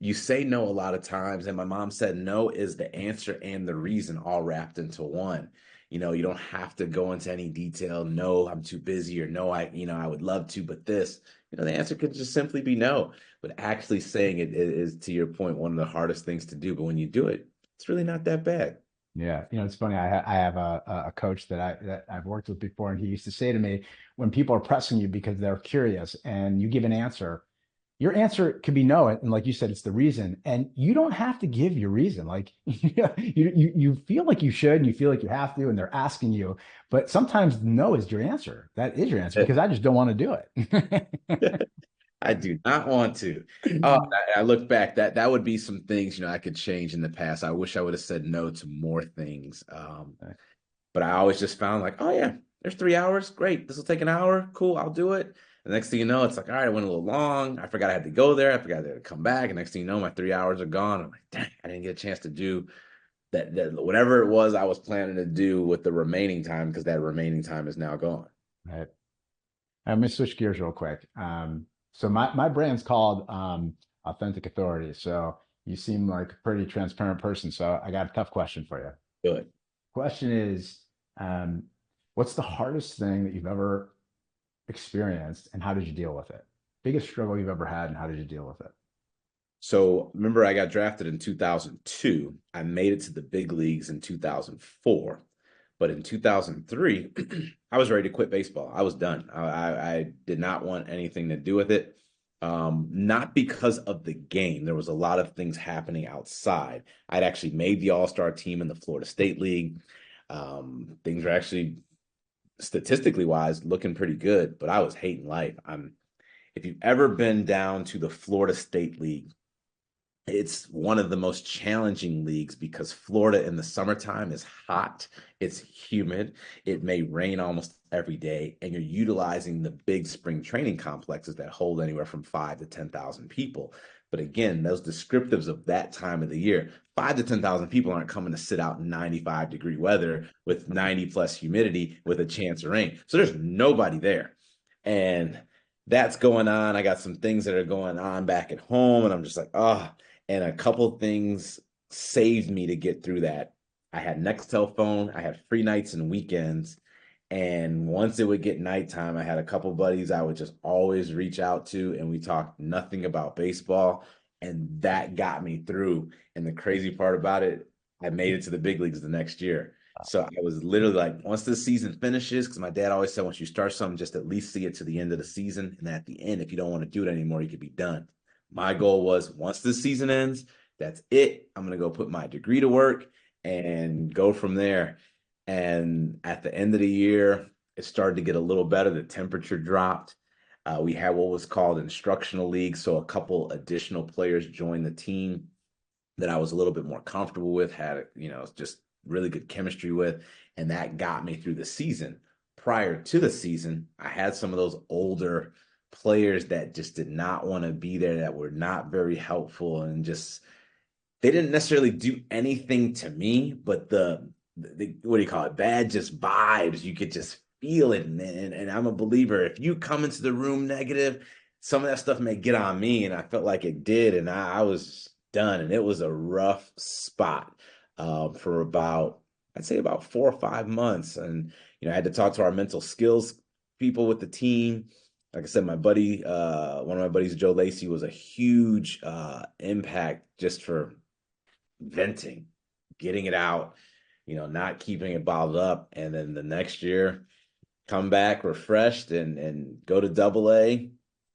you say no a lot of times, and my mom said no is the answer and the reason all wrapped into one. You don't have to go into any detail. No, I'm too busy, or no, I would love to, but this, the answer could just simply be no. But actually saying it is, to your point, one of the hardest things to do. But when you do it, it's really not that bad. Yeah, it's funny. I have a coach that I've worked with before, and he used to say to me, when people are pressing you because they're curious, and you give an answer, your answer could be no, and like you said, it's the reason, and you don't have to give your reason. Like you feel like you should, and you feel like you have to, and they're asking you, but sometimes no is your answer. That is your answer because I just don't want to do it. I do not want to. Oh, I look back, that would be some things, I could change in the past. I wish I would have said no to more things. But I always just found like, oh yeah, there's 3 hours. Great. This will take an hour. Cool. I'll do it. The next thing you know, it's like, all right, I went a little long. I forgot I had to go there. I forgot I had to come back. And next thing you know, my 3 hours are gone. I'm like, dang, I didn't get a chance to do that whatever it was I was planning to do with the remaining time because that remaining time is now gone. Right. I'm gonna switch gears real quick. So my brand's called Authentic Authority. So you seem like a pretty transparent person. So I got a tough question for you. Good. Question is, um, what's the hardest thing that you've ever experienced, and how did you deal with it? Biggest struggle you've ever had, and how did you deal with it? So remember, I got drafted in 2002. I made it to the big leagues in 2004. But in 2003, I was ready to quit baseball. I was done. I did not want anything to do with it. Not because of the game. There was a lot of things happening outside. I'd actually made the All-Star team in the Florida State League. Things were actually statistically wise, looking pretty good, but I was hating life. If you've ever been down to the Florida State League, it's one of the most challenging leagues because Florida in the summertime is hot, it's humid, it may rain almost every day, and you're utilizing the big spring training complexes that hold anywhere from 5 to 10,000 people. But again, those descriptives of that time of the year, 5 to 10,000 people aren't coming to sit out in 95-degree weather with 90 plus humidity with a chance of rain. So there's nobody there. And that's going on. I got some things that are going on back at home, and I'm just like, oh, and a couple things saved me to get through that. I had Nextel phone, I had free nights and weekends. And once it would get nighttime, I had a couple buddies I would just always reach out to, and we talked nothing about baseball. And that got me through. And the crazy part about it, I made it to the big leagues the next year. So I was literally like, once the season finishes, because my dad always said, once you start something, just at least see it to the end of the season. And at the end, if you don't want to do it anymore, you could be done. My goal was once the season ends, that's it. I'm going to go put my degree to work and go from there. And at the end of the year, it started to get a little better. The temperature dropped. We had what was called instructional league. So a couple additional players joined the team that I was a little bit more comfortable with, had, just really good chemistry with. And that got me through the season. Prior to the season, I had some of those older players that just did not want to be there, that were not very helpful, and just they didn't necessarily do anything to me, but the what do you call it? Bad just vibes. You could just feel it. And I'm a believer. If you come into the room negative, some of that stuff may get on me. And I felt like it did. And I was done. And it was a rough spot for about, I'd say about 4 or 5 months. And, I had to talk to our mental skills people with the team. Like I said, my buddy, one of my buddies, Joe Lacey, was a huge impact just for venting, getting it out, not keeping it bottled up. And then the next year, come back refreshed and go to AA,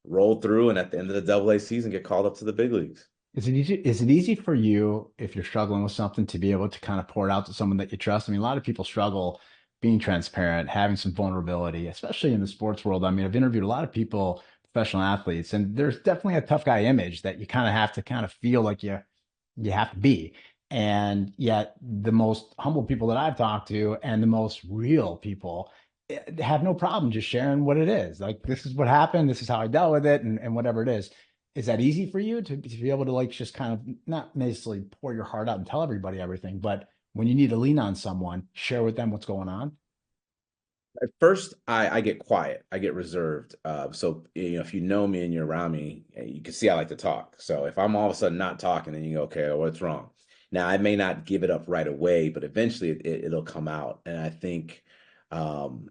roll through, and at the end of the AA season, get called up to the big leagues. Is it easy for you if you're struggling with something to be able to kind of pour it out to someone that you trust? I mean, a lot of people struggle being transparent, having some vulnerability, especially in the sports world. I mean, I've interviewed a lot of people, professional athletes, and there's definitely a tough guy image that you kind of have to kind of feel like you have to be. And yet the most humble people that I've talked to and the most real people have no problem just sharing what it is. Like, this is what happened, this is how I dealt with it, and whatever it is that easy for you to be able to like just kind of not necessarily pour your heart out and tell everybody everything, but when you need to lean on someone, share with them what's going on? At first, I get quiet, I get reserved. So if you know me and you're around me, you can see I like to talk. So if I'm all of a sudden not talking, then you go, okay, well, what's wrong? Now I may not give it up right away, but eventually it'll come out. And I think um,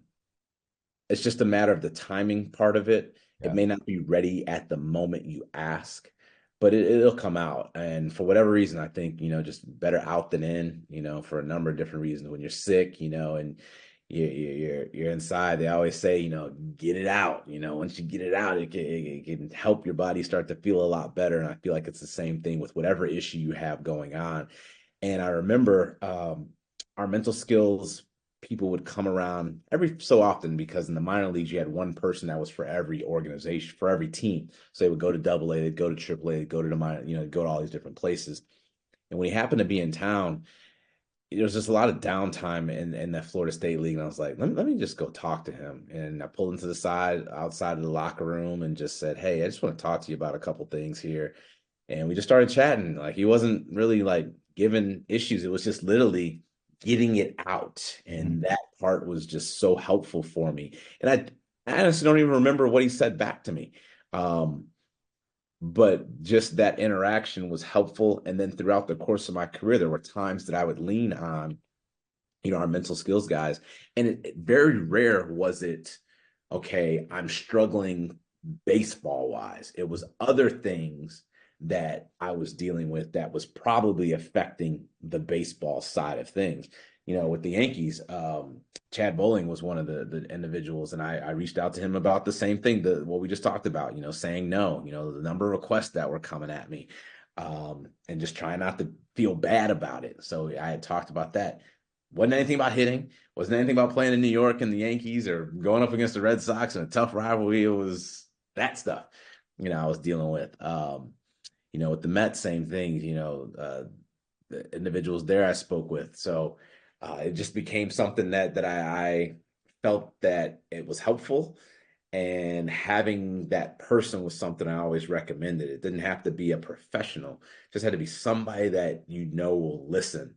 it's just a matter of the timing part of it. It Yeah. may not be ready at the moment you ask, but it'll come out. And for whatever reason, I think, just better out than in, for a number of different reasons. When you're sick, and you're inside, they always say, get it out. Once you get it out, it can help your body start to feel a lot better. And I feel like it's the same thing with whatever issue you have going on. And I remember our mental skills people would come around every so often, because in the minor leagues you had one person that was for every organization, for every team. So they would go to AA, they'd go to AAA, they'd go to the minor, go to all these different places. And when he happened to be in town, there was just a lot of downtime in that Florida State League. And I was like, let me just go talk to him. And I pulled him to the side outside of the locker room and just said, hey, I just want to talk to you about a couple things here. And we just started chatting. Like, he wasn't really like giving issues. It was just literally getting it out. And Mhm. that part was just so helpful for me. And I honestly don't even remember what he said back to me. Um, but just that interaction was helpful. And then throughout the course of my career, there were times that I would lean on, our mental skills guys. And very rare was it, okay, I'm struggling baseball wise. It was other things that I was dealing with that was probably affecting the baseball side of things. With the Yankees, Chad Bowling was one of the individuals, and I reached out to him about the same thing, what we just talked about, saying no, the number of requests that were coming at me, and just trying not to feel bad about it. So I had talked about that. Wasn't anything about hitting. Wasn't anything about playing in New York and the Yankees or going up against the Red Sox in a tough rivalry. It was that stuff, I was dealing with. With the Mets, same thing. The individuals there I spoke with. So it just became something that I felt that it was helpful. And having that person was something I always recommended. It didn't have to be a professional, just had to be somebody that will listen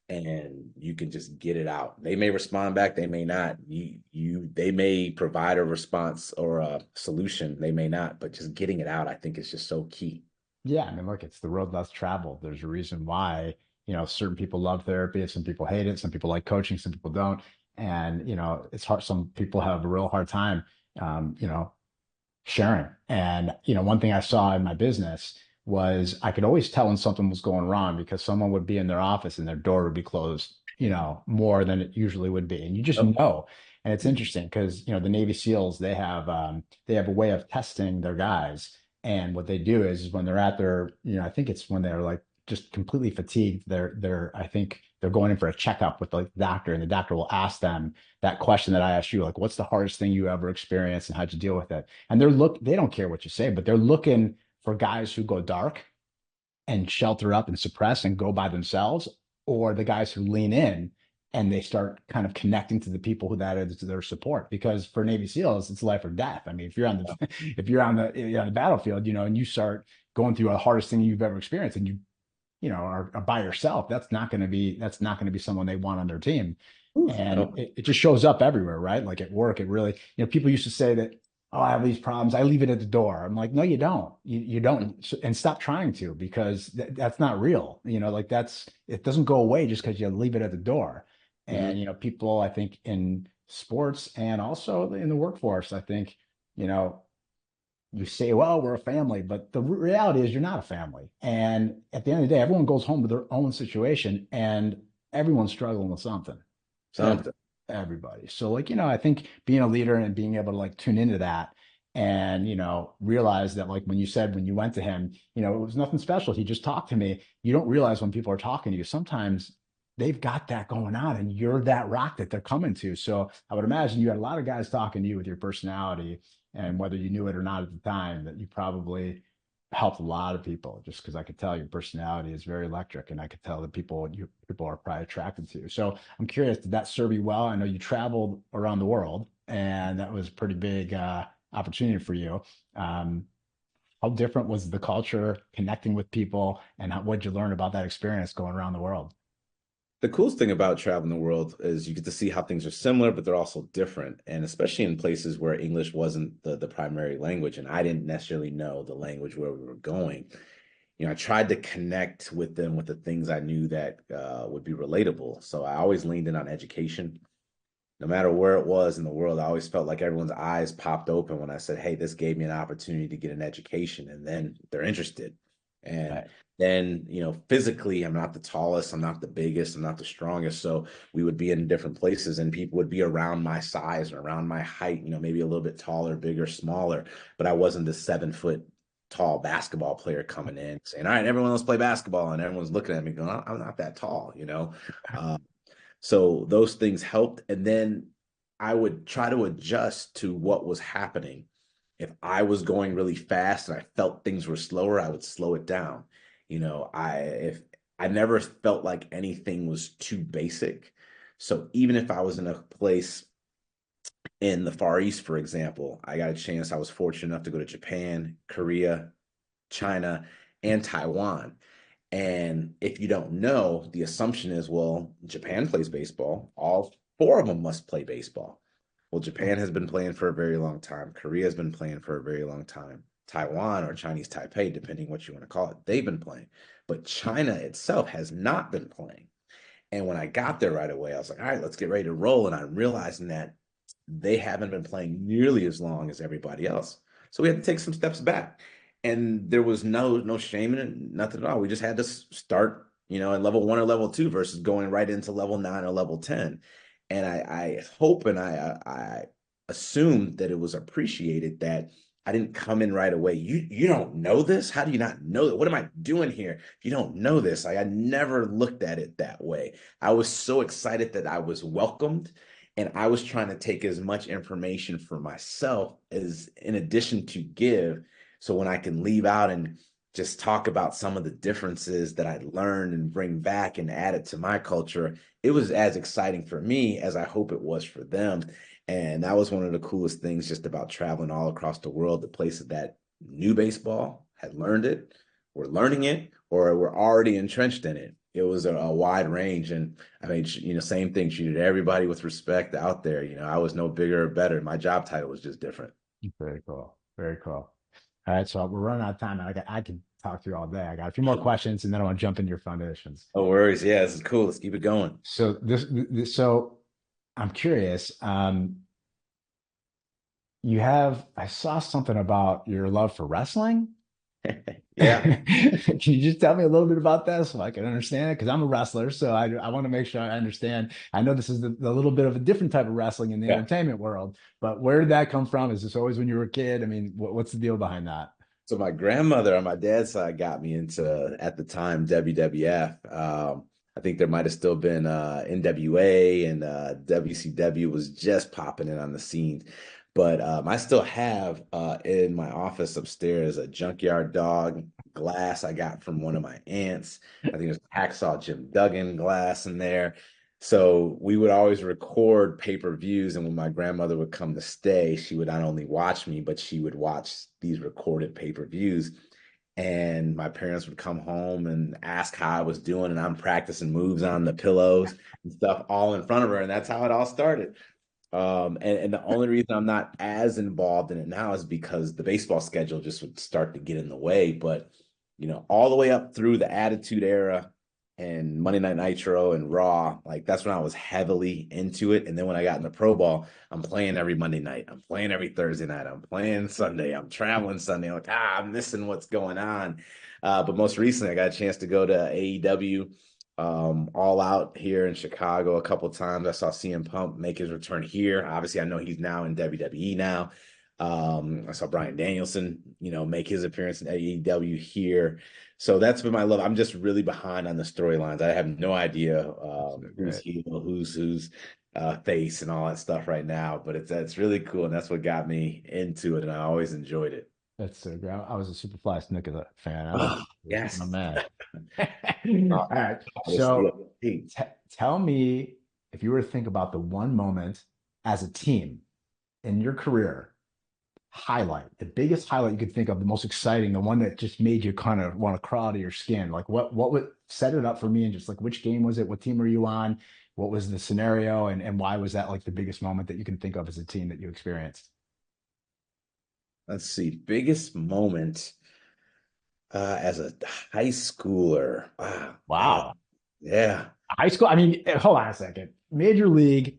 and you can just get it out. They may respond back, they may not. They may provide a response or a solution, they may not, but just getting it out, I think is just so key. Yeah, I mean, look, it's the road less traveled. There's a reason why, certain people love therapy, some people hate it, some people like coaching, some people don't. And, it's hard. Some people have a real hard time, um, you know, sharing. And, one thing I saw in my business was I could always tell when something was going wrong because someone would be in their office and their door would be closed, more than it usually would be. And you just Oh, know. And it's interesting because, the Navy SEALs, they have a way of testing their guys. And what they do is when they're at their, I think it's when they're like just completely fatigued, I think they're going in for a checkup with the doctor, and the doctor will ask them that question that I asked you, like, what's the hardest thing you ever experienced and how'd you deal with it? And they don't care what you say, but they're looking for guys who go dark and shelter up and suppress and go by themselves, or the guys who lean in and they start kind of connecting to the people who that is their support. Because for Navy SEALs, it's life or death. I mean, if you're on the if you're on the battlefield, and you start going through the hardest thing you've ever experienced, and are by yourself, that's not going to be someone they want on their team. And no. it just shows up everywhere, right? Like at work, it really, people used to say that, oh, I have these problems. I leave it at the door. I'm like, no, you don't. You don't. And stop trying to, because that's not real. Like it doesn't go away just because you leave it at the door. And, Mhm. people, I think in sports and also in the workforce, I think, you know, you say, well, we're a family, but the reality is you're not a family. And at the end of the day, everyone goes home to their own situation and everyone's struggling with something. Every, Something. everybody. So like, I think being a leader and being able to like tune into that and, realize that like when you said, when you went to him, it was nothing special. He just talked to me. You don't realize when people are talking to you, sometimes they've got that going on and you're that rock that they're coming to. So I would imagine you had a lot of guys talking to you with your personality, and whether you knew it or not at the time, that you probably helped a lot of people, just because I could tell your personality is very electric and I could tell that people are probably attracted to. So I'm curious, did that serve you well? I know you traveled around the world and that was a pretty big opportunity for you. Um, how different was the culture, connecting with people, and what'd you learn about that experience going around the world? The coolest thing about traveling the world is you get to see how things are similar, but they're also different. And especially in places where English wasn't the primary language, and I didn't necessarily know the language where we were going. I tried to connect with them with the things I knew that would be relatable. So I always leaned in on education. No matter where it was in the world, I always felt like everyone's eyes popped open when I said, "Hey, this gave me an opportunity to get an education," and then they're interested. And Right. then, physically, I'm not the tallest, I'm not the biggest, I'm not the strongest. So we would be in different places, and people would be around my size or around my height, maybe a little bit taller, bigger, smaller, but I wasn't the 7 foot tall basketball player coming in saying, "All right, everyone, let's play basketball," and everyone's looking at me going, "I'm not that tall." Uh, so those things helped. And then I would try to adjust to what was happening. If I was going really fast and I felt things were slower, I would slow it down. If I never felt like anything was too basic. So even if I was in a place in the Far East, for example, I got a chance. I was fortunate enough to go to Japan, Korea, China, and Taiwan. And if you don't know, the assumption is, well, Japan plays baseball. All four of them must play baseball. Well, Japan has been playing for a very long time. Korea has been playing for a very long time. Taiwan or Chinese Taipei, depending what you want to call it, they've been playing. But China itself has not been playing. And when I got there right away, I was like, all right, let's get ready to roll. And I'm realizing that they haven't been playing nearly as long as everybody else. So we had to take some steps back. And there was no shame in it, nothing at all. We just had to start, at level 1 or level 2 versus going right into level 9 or level 10. And I hope and I assumed that it was appreciated that I didn't come in right away. You don't know this? How do you not know that? What am I doing here? You don't know this. Like, I never looked at it that way. I was so excited that I was welcomed, and I was trying to take as much information for myself as in addition to give. So when I can leave out and just talk about some of the differences that I learned and bring back and add it to my culture, it was as exciting for me as I hope it was for them. And that was one of the coolest things just about traveling all across the world, the places that knew baseball, had learned it, were learning it, or were already entrenched in it. It was a wide range. And I mean, same thing, treated everybody with respect out there. I was no bigger or better. My job title was just different. Very cool. Very cool. All right, so we're running out of time. I could talk to you all day. I got a few more questions, and then I want to jump into your foundations. No worries. Yeah, this is cool. Let's keep it going. So so I'm curious. I saw something about your love for wrestling. Yeah. Can you just tell me a little bit about that so I can understand it? Because I'm a wrestler, so I want to make sure I understand. I know this is the little bit of a different type of wrestling in the Yeah. entertainment world, but where did that come from? Is this always when you were a kid? I mean, what's the deal behind that? So my grandmother on my dad's side got me into, at the time, WWF. I think there might have still been NWA, and WCW was just popping in on the scene. But I still have in my office upstairs a Junkyard Dog glass I got from one of my aunts. I think there's Hacksaw Jim Duggan glass in there. So we would always record pay-per-views, and when my grandmother would come to stay, she would not only watch me, but she would watch these recorded pay-per-views. And my parents would come home and ask how I was doing, and I'm practicing moves on the pillows and stuff all in front of her, and that's how it all started. And the only reason I'm not as involved in it now is because the baseball schedule just would start to get in the way. But all the way up through the Attitude Era and Monday Night Nitro and Raw, like that's when I was heavily into it. And then when I got into Pro Ball, I'm playing every Monday night, I'm playing every Thursday night, I'm playing Sunday, I'm traveling Sunday. I'm like, I'm missing what's going on. But most recently, I got a chance to go to AEW all out here in Chicago a couple times. I saw CM Punk make his return here. Obviously, I know he's now in WWE now. I saw Bryan Danielson, make his appearance in AEW here. So that's been my love. I'm just really behind on the storylines. I have no idea who's Great. heel, who's face, and all that stuff right now. But it's really cool, and that's what got me into it, and I always enjoyed it. That's so great. I was a Superfly Snicker fan. I love Oh, he's my yes. man. All Uh, right. it's the So team. tell me if you were to think about the one moment as a team in your career, highlight, the biggest highlight you could think of, the most exciting, the one that just made you kind of want to crawl out of your skin. Like what would set it up for me and just like which game was it? What team were you on? What was the scenario? And why was that like the biggest moment that you can think of as a team that you experienced? Let's see. Biggest moment as a high schooler. Wow. Wow. Yeah. High school. I mean, hold on a second. Major league.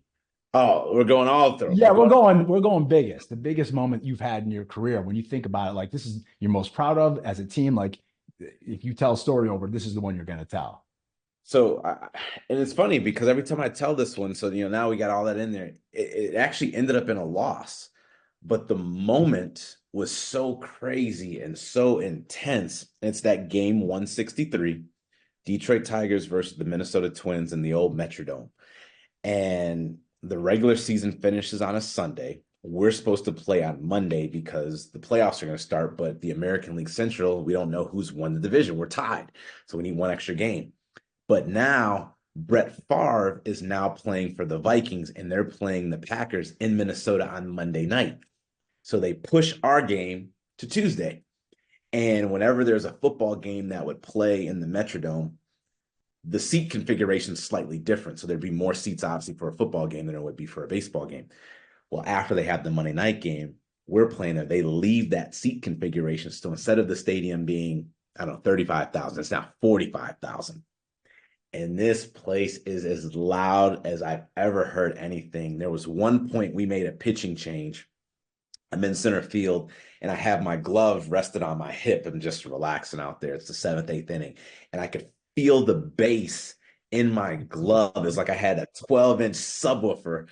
Oh, we're going all through. Yeah, We're going. we're going biggest. The biggest moment you've had in your career when you think about it, like this is you're most proud of as a team. Like if you tell a story over, this is the one you're gonna tell. So, and it's funny because every time I tell this one, so now we got all that in there. It actually ended up in a loss, but the moment was so crazy and so intense. It's that game 163, Detroit Tigers versus the Minnesota Twins in the old Metrodome. And the regular season finishes on a Sunday. We're supposed to play on Monday because the playoffs are going to start, but the American League Central, we don't know who's won the division. We're tied. So we need one extra game. But now Brett Favre is now playing for the Vikings, and they're playing the Packers in Minnesota on Monday night. So they push our game to Tuesday. And whenever there's a football game that would play in the Metrodome, the seat configuration is slightly different. So there'd be more seats, obviously, for a football game than there would be for a baseball game. Well, after they have the Monday night game, we're playing there. They leave that seat configuration. So instead of the stadium being, I don't know, 35,000, it's now 45,000. And this place is as loud as I've ever heard anything. There was one point we made a pitching change. I'm in center field and I have my glove rested on my hip. I'm just relaxing out there. It's the seventh, eighth inning. And I could feel the bass in my glove. It's like I had a 12-inch subwoofer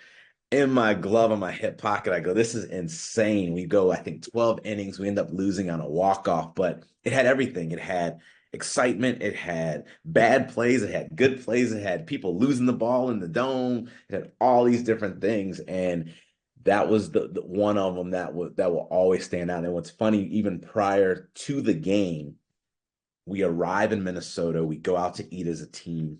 in my glove on my hip pocket. I go, this is insane. We go, I think 12 innings. We end up losing on a walk-off, but it had everything. It had excitement, it had bad plays, it had good plays, it had people losing the ball in the dome, it had all these different things. And that was the one of them that will always stand out. And what's funny, even prior to the game, we arrive in Minnesota, we go out to eat as a team,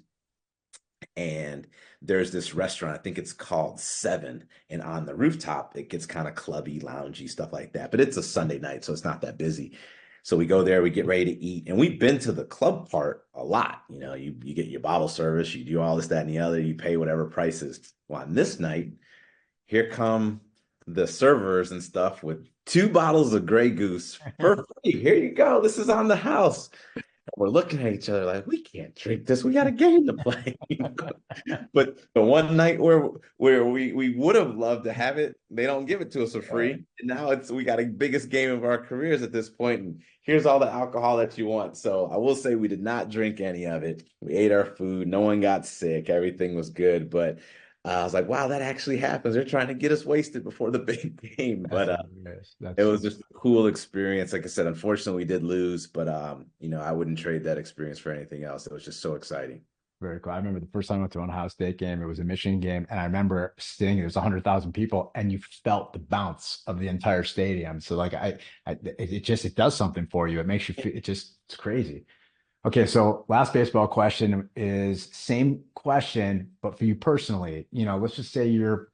and there's this restaurant, I think it's called Seven, and on the rooftop it gets kind of clubby, loungy, stuff like that, but it's a Sunday night, so it's not that busy. So we go there, we get ready to eat, and we've been to the club part a lot. You get your bottle service, you do all this, that, and the other, you pay whatever prices. Well, on this night, here come the servers and stuff with 2 bottles of Grey Goose for free. Here you go, this is on the house. We're looking at each other like, we can't drink this. We got a game to play. But the one night where we would have loved to have it, they don't give it to us for free. And now we got a biggest game of our careers at this point, and here's all the alcohol that you want. So I will say we did not drink any of it. We ate our food. No one got sick. Everything was good. But I was like, wow, that actually happens. They're trying to get us wasted before the big game. That's But hilarious. it That's was just a cool experience. Like I said, unfortunately, we did lose, but I wouldn't trade that experience for anything else. It was just so exciting. very cool. I remember the first time I went to an Ohio State game, it was a Michigan game, and I remember sitting, there was 100,000 people, and you felt the bounce of the entire stadium. So like it does something for you. It makes you feel, it's crazy. Okay, so last baseball question is same question, but for you personally, let's just say you're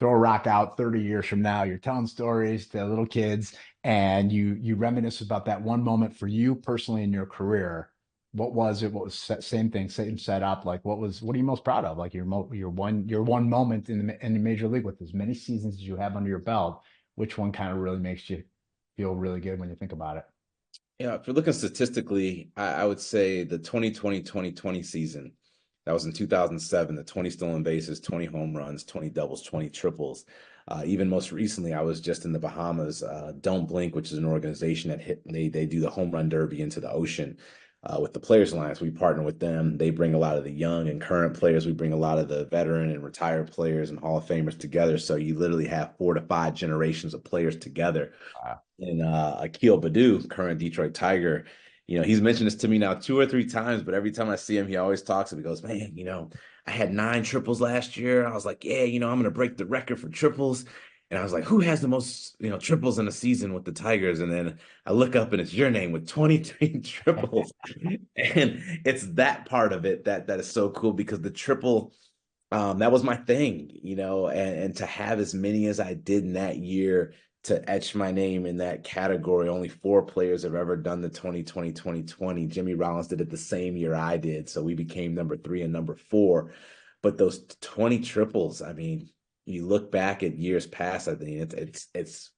throw a rock out 30 years from now, you're telling stories to little kids and you reminisce about that one moment for you personally in your career. What was it? What was same thing, same setup? Like what are you most proud of? Like your one moment in the major league with as many seasons as you have under your belt, which one kind of really makes you feel really good when you think about it? Yeah, if you're looking statistically, I would say the 2020 season, that was in 2007, the 20 stolen bases, 20 home runs, 20 doubles, 20 triples. Even most recently, I was just in the Bahamas. Don't Blink, which is an organization that they do the home run derby into the ocean with the Players Alliance. We partner with them. They bring a lot of the young and current players. We bring a lot of the veteran and retired players and Hall of Famers together. So you literally have 4 to 5 generations of players together. Wow. And Akil Baddoo, current Detroit Tiger, he's mentioned this to me now 2 or 3 times, but every time I see him, he always talks and he goes, man, I had 9 triples last year. I was like, yeah, I'm going to break the record for triples. And I was like, who has the most, triples in a season with the Tigers? And then I look up and it's your name with 23 triples. And it's that part of it that is so cool because the triple, that was my thing, and to have as many as I did in that year to etch my name in that category. Only 4 players have ever done the 2020. Jimmy Rollins did it the same year I did. So we became number 3 and number 4. But those 20 triples, I mean, you look back at years past, I think it's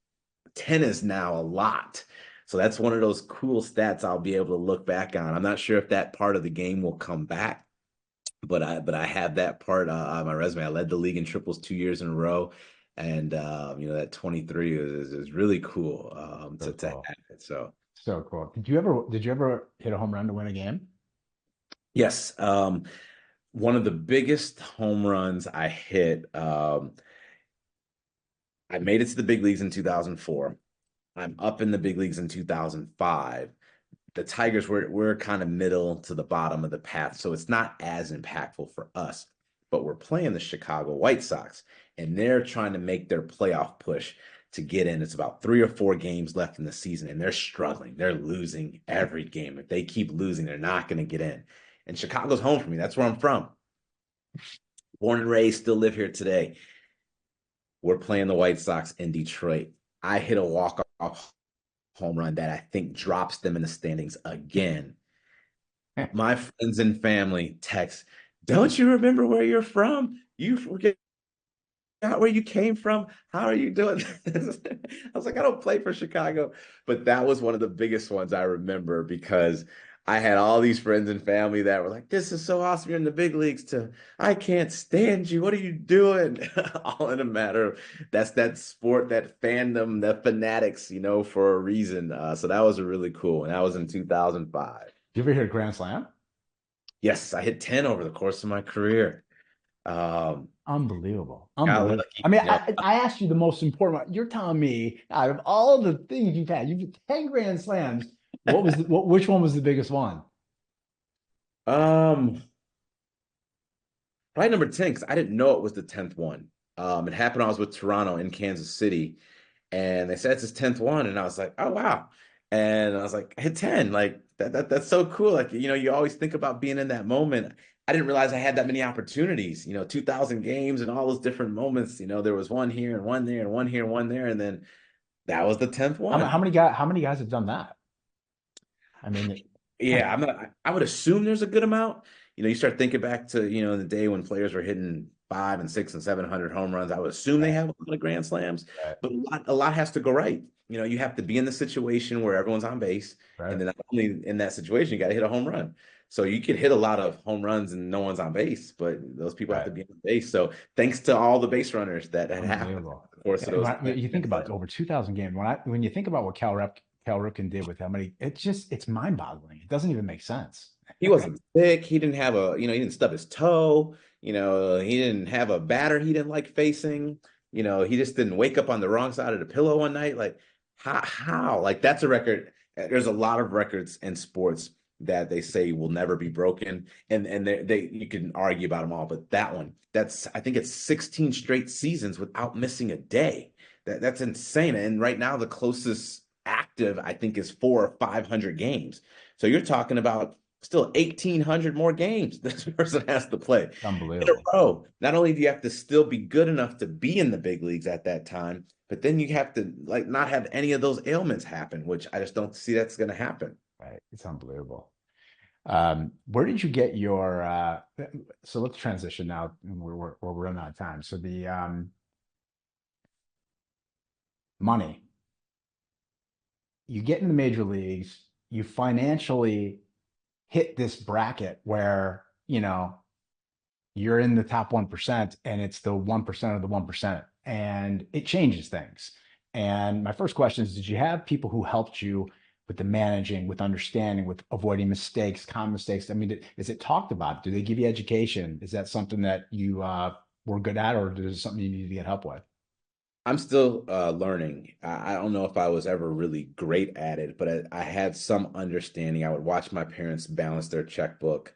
10 is now a lot. So that's one of those cool stats I'll be able to look back on. I'm not sure if that part of the game will come back, but I have that part on my resume. I led the league in triples 2 years in a row, and that 23 is really cool So to cool. have it. So So cool. Did you ever hit a home run to win a game? yes, one of the biggest home runs I hit. I made it to the big leagues in 2004. I'm up in the big leagues in 2005. The Tigers we're kind of middle to the bottom of the path, so it's not as impactful for us. But we're playing the Chicago White Sox, and they're trying to make their playoff push to get in. It's about 3 or 4 games left in the season, and they're struggling. They're losing every game. If they keep losing, they're not going to get in. And Chicago's home for me. That's where I'm from. Born and raised, still live here today. We're playing the White Sox in Detroit. I hit a walk-off home run that I think drops them in the standings again. My friends and family text, don't you remember where you're from? You forget where you came from. How are you doing this? I was like, I don't play for Chicago. But that was one of the biggest ones I remember because I had all these friends and family that were like, this is so awesome. You're in the big leagues to, I can't stand you. What are you doing? All in a matter of that's that sport, that fandom, the fanatics, for a reason. So that was a really cool one. That was in 2005. Did you ever hit a grand slam? Yes, I hit 10 over the course of my career. Unbelievable. Got Unbelievable. I lucky, mean, I asked you the most important one. You're telling me out of all the things you've had 10 grand slams. Which one was the biggest one? Um, probably number 10, because I didn't know it was the 10th one. It happened when I was with Toronto in Kansas City, and they said it's his 10th one, and I was like, oh wow. And I was like, I hit 10. Like that's so cool. Like, you always think about being in that moment. I didn't realize I had that many opportunities, 2,000 games and all those different moments. There was one here and one there and one here and one there, and then that was the 10th How one. many guys? How many guys have done that? I mean, Yeah, 10. I'm not. I would assume there's a good amount. You start thinking back to the day when players were hitting 5 and 6 and 700 home runs. I would assume they Right, have a lot of grand slams, right, but a lot has to go right. You have to be in the situation where everyone's on base, and right, then not only in that situation, you got to hit a home run. So you could hit a lot of home runs and no one's on base, but those people have right. to be on base. So thanks to all the base runners that had happened Unbelievable. of course of Yeah, those when you think grand about slams. over 2,000 games, when you think about what Cal Ripken did with how many, it's mind-boggling. It doesn't even make sense. He wasn't sick. He didn't have he didn't stub his toe. He didn't have a batter he didn't like facing. He just didn't wake up on the wrong side of the pillow one night. Like, how? Like, that's a record. There's a lot of records in sports that they say will never be broken. And they you can argue about them all, but that one, I think it's 16 straight seasons without missing a day. That's insane. And right now, the closest active, I think, is 400 or 500 games. So you're talking about still 1,800 more games this person has to play in a Unbelievable. row. Not only do you have to still be good enough to be in the big leagues at that time, but then you have to like not have any of those ailments happen, which I just don't see that's going to happen. Right. It's unbelievable. Where did you get your so let's transition now. We're running out of time. So the money, you get in the major leagues, you financially hit this bracket where, you're in the top 1% and it's the 1% of the 1%. And it changes things. And my first question is, did you have people who helped you with the managing, with understanding, with avoiding mistakes, common mistakes? I mean, is it talked about? Do they give you education? Is that something that you were good at, or is it something you need to get help with? I'm still learning. I don't know if I was ever really great at it, but I had some understanding. I would watch my parents balance their checkbook.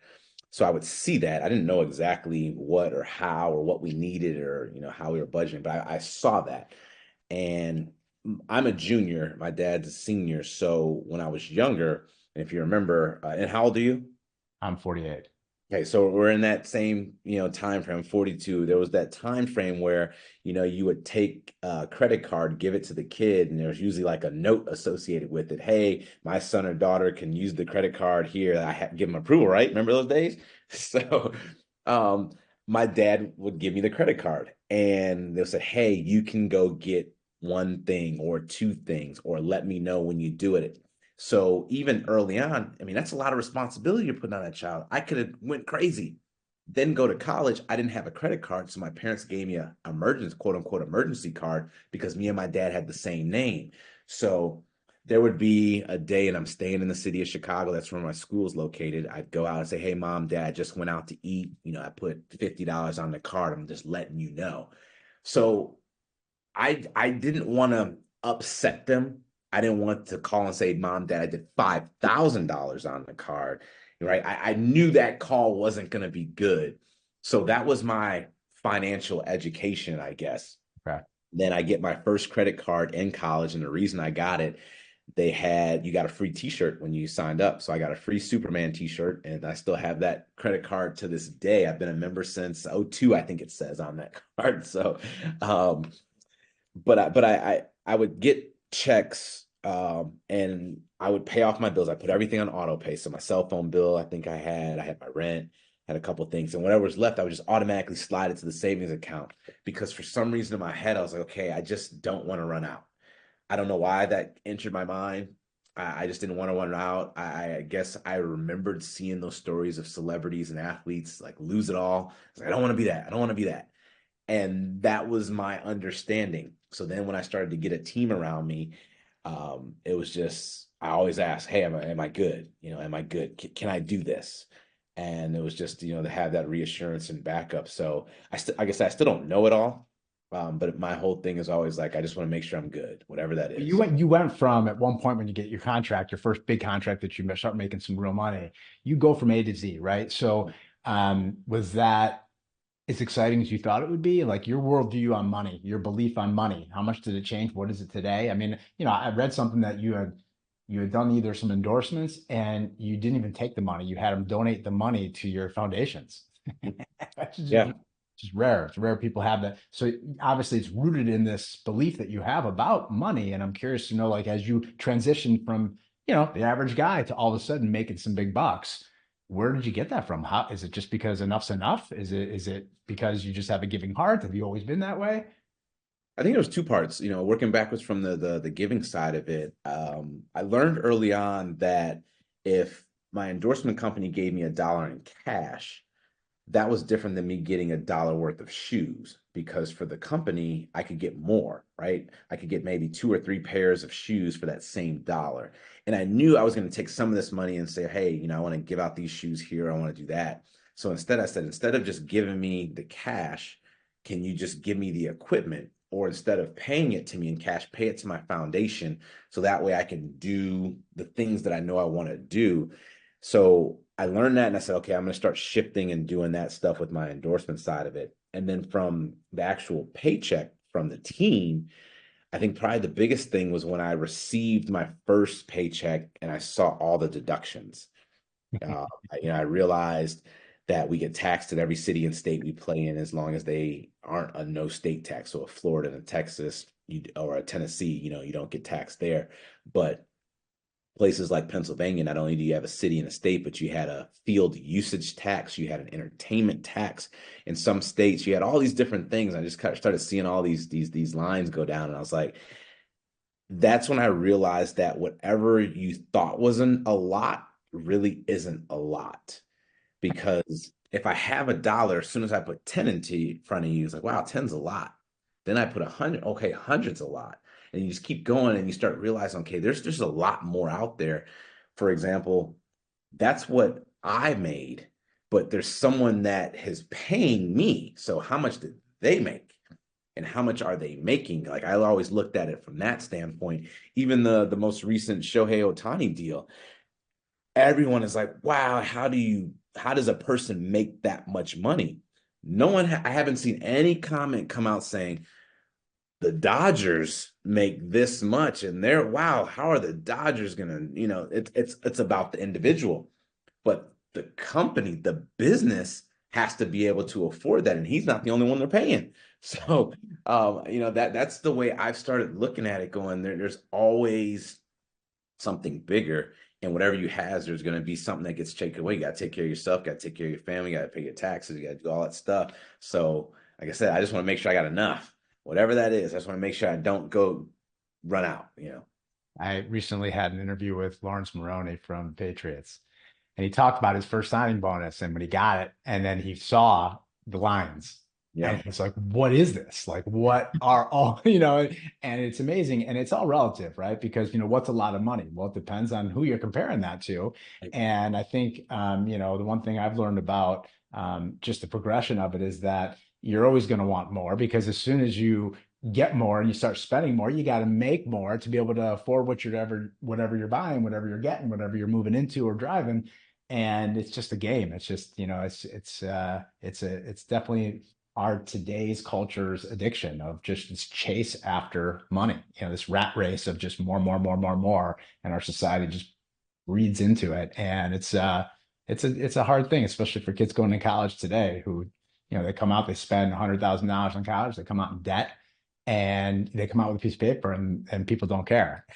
So I would see that. I didn't know exactly what or how or what we needed or how we were budgeting, but I saw that. And I'm a junior, my dad's a senior. So when I was younger, and if you remember, and how old are you? I'm 48. Okay, so we're in that same, time frame, 42. There was that time frame where, you would take a credit card, give it to the kid, and there's usually like a note associated with it. Hey, my son or daughter can use the credit card here. I have to give them approval, right? Remember those days? So, um, my dad would give me the credit card, and they'll say, "Hey, you can go get one thing or two things, or let me know when you do it." So even early on, I mean, that's a lot of responsibility you're putting on that child. I could have went crazy. Then go to college. I didn't have a credit card, so my parents gave me a emergency, quote unquote, emergency card because me and my dad had the same name. So there would be a day, and I'm staying in the city of Chicago. That's where my school is located. I'd go out and say, "Hey, mom, dad, just went out to eat. I put $50 on the card. I'm just letting you know." So I didn't want to upset them. I didn't want to call and say, "Mom, Dad, I did $5,000 on the card." Right? I knew that call wasn't going to be good. So that was my financial education, I guess. Okay. Then I get my first credit card in college, and the reason I got it, you got a free T-shirt when you signed up. So I got a free Superman T-shirt, and I still have that credit card to this day. I've been a member since '02, I think it says on that card. So, um, but I would get checks and I would pay off my bills. I put everything on auto pay. So my cell phone bill, I had my rent, had a couple things, and whatever was left, I would just automatically slide it to the savings account because for some reason in my head, I was like, okay, I just don't want to run out. I don't know why that entered my mind. I just didn't want to run out. I guess I remembered seeing those stories of celebrities and athletes like lose it all. I was like, I don't want to be that. I don't want to be that. And that was my understanding. So then when I started to get a team around me, it was just, I always ask, hey, am I good? Am I good? Can I do this? And it was just, to have that reassurance and backup. So like I said, I still don't know it all. But my whole thing is always like, I just want to make sure I'm good, whatever that is. You went from at one point when you get your contract, your first big contract that you start making some real money, you go from A to Z, right? So was that as exciting as you thought it would be? Like your worldview on money, your belief on money, how much did it change? What is it today? I mean, I read something that you had done either some endorsements and you didn't even take the money. You had them donate the money to your foundations. That's Yeah. just rare. It's rare people have that. So obviously it's rooted in this belief that you have about money. And I'm curious to know, like, as you transition from, the average guy to all of a sudden making some big bucks, where did you get that from? How is it just because enough's enough? Is it because you just have a giving heart? Have you always been that way? I think it was two parts, working backwards from the giving side of it. I learned early on that if my endorsement company gave me $1 in cash, that was different than me getting $1 worth of shoes because for the company, I could get more, right? I could get maybe 2 or 3 pairs of shoes for that same dollar. And I knew I was going to take some of this money and say, hey, I want to give out these shoes here. I want to do that. So instead, I said, instead of just giving me the cash, can you just give me the equipment? Or instead of paying it to me in cash, pay it to my foundation. So that way I can do the things that I know I want to do. So I learned that and I said, okay, I'm going to start shifting and doing that stuff with my endorsement side of it. And then from the actual paycheck from the team, I think probably the biggest thing was when I received my first paycheck and I saw all the deductions. I realized that we get taxed at every city and state we play in as long as they aren't a no state tax. So a Florida and a Texas or a Tennessee, you don't get taxed there. But places like Pennsylvania, not only do you have a city and a state, but you had a field usage tax, you had an entertainment tax. In some states, you had all these different things. I just kind of started seeing all these lines go down, and I was like, that's when I realized that whatever you thought wasn't a lot really isn't a lot. Because if I have $1, as soon as I put 10 into front of you, it's like, wow, ten's a lot. Then I put 100, okay, hundred's a lot. And you just keep going and you start realizing, okay, there's just a lot more out there. For example, that's what I made, but there's someone that is paying me. So how much did they make? And how much are they making? Like I always looked at it from that standpoint. Even the most recent Shohei Ohtani deal, everyone is like, wow, how does a person make that much money? No one, I haven't seen any comment come out saying the Dodgers make this much and they're, wow, how are the Dodgers gonna, it's about the individual, but the company, the business has to be able to afford that. And he's not the only one they're paying. So, that's the way I've started looking at it going there's always something bigger. And whatever you has, there's going to be something that gets taken away. You got to take care of yourself, got to take care of your family, got to pay your taxes, you got to do all that stuff. So, like I said, I just want to make sure I got enough, whatever that is. I just want to make sure I don't go run out. I recently had an interview with Lawrence Maroney from Patriots, and he talked about his first signing bonus and when he got it, and then he saw the lines, Yeah. and he's like, "What is this? Like, what are all And it's amazing, and it's all relative, right? Because what's a lot of money? Well, it depends on who you're comparing that to, and I think the one thing I've learned about just the progression of it is that you're always going to want more because as soon as you get more and you start spending more, you got to make more to be able to afford whatever you're buying, whatever you're getting, whatever you're moving into or driving. And it's just a game. It's just, it's definitely our today's culture's addiction of just this chase after money, this rat race of just more, more, more, more, more. And our society just reads into it. And it's a hard thing, especially for kids going to college today who, they come out, they spend $100,000 on college, they come out in debt and they come out with a piece of paper and people don't care.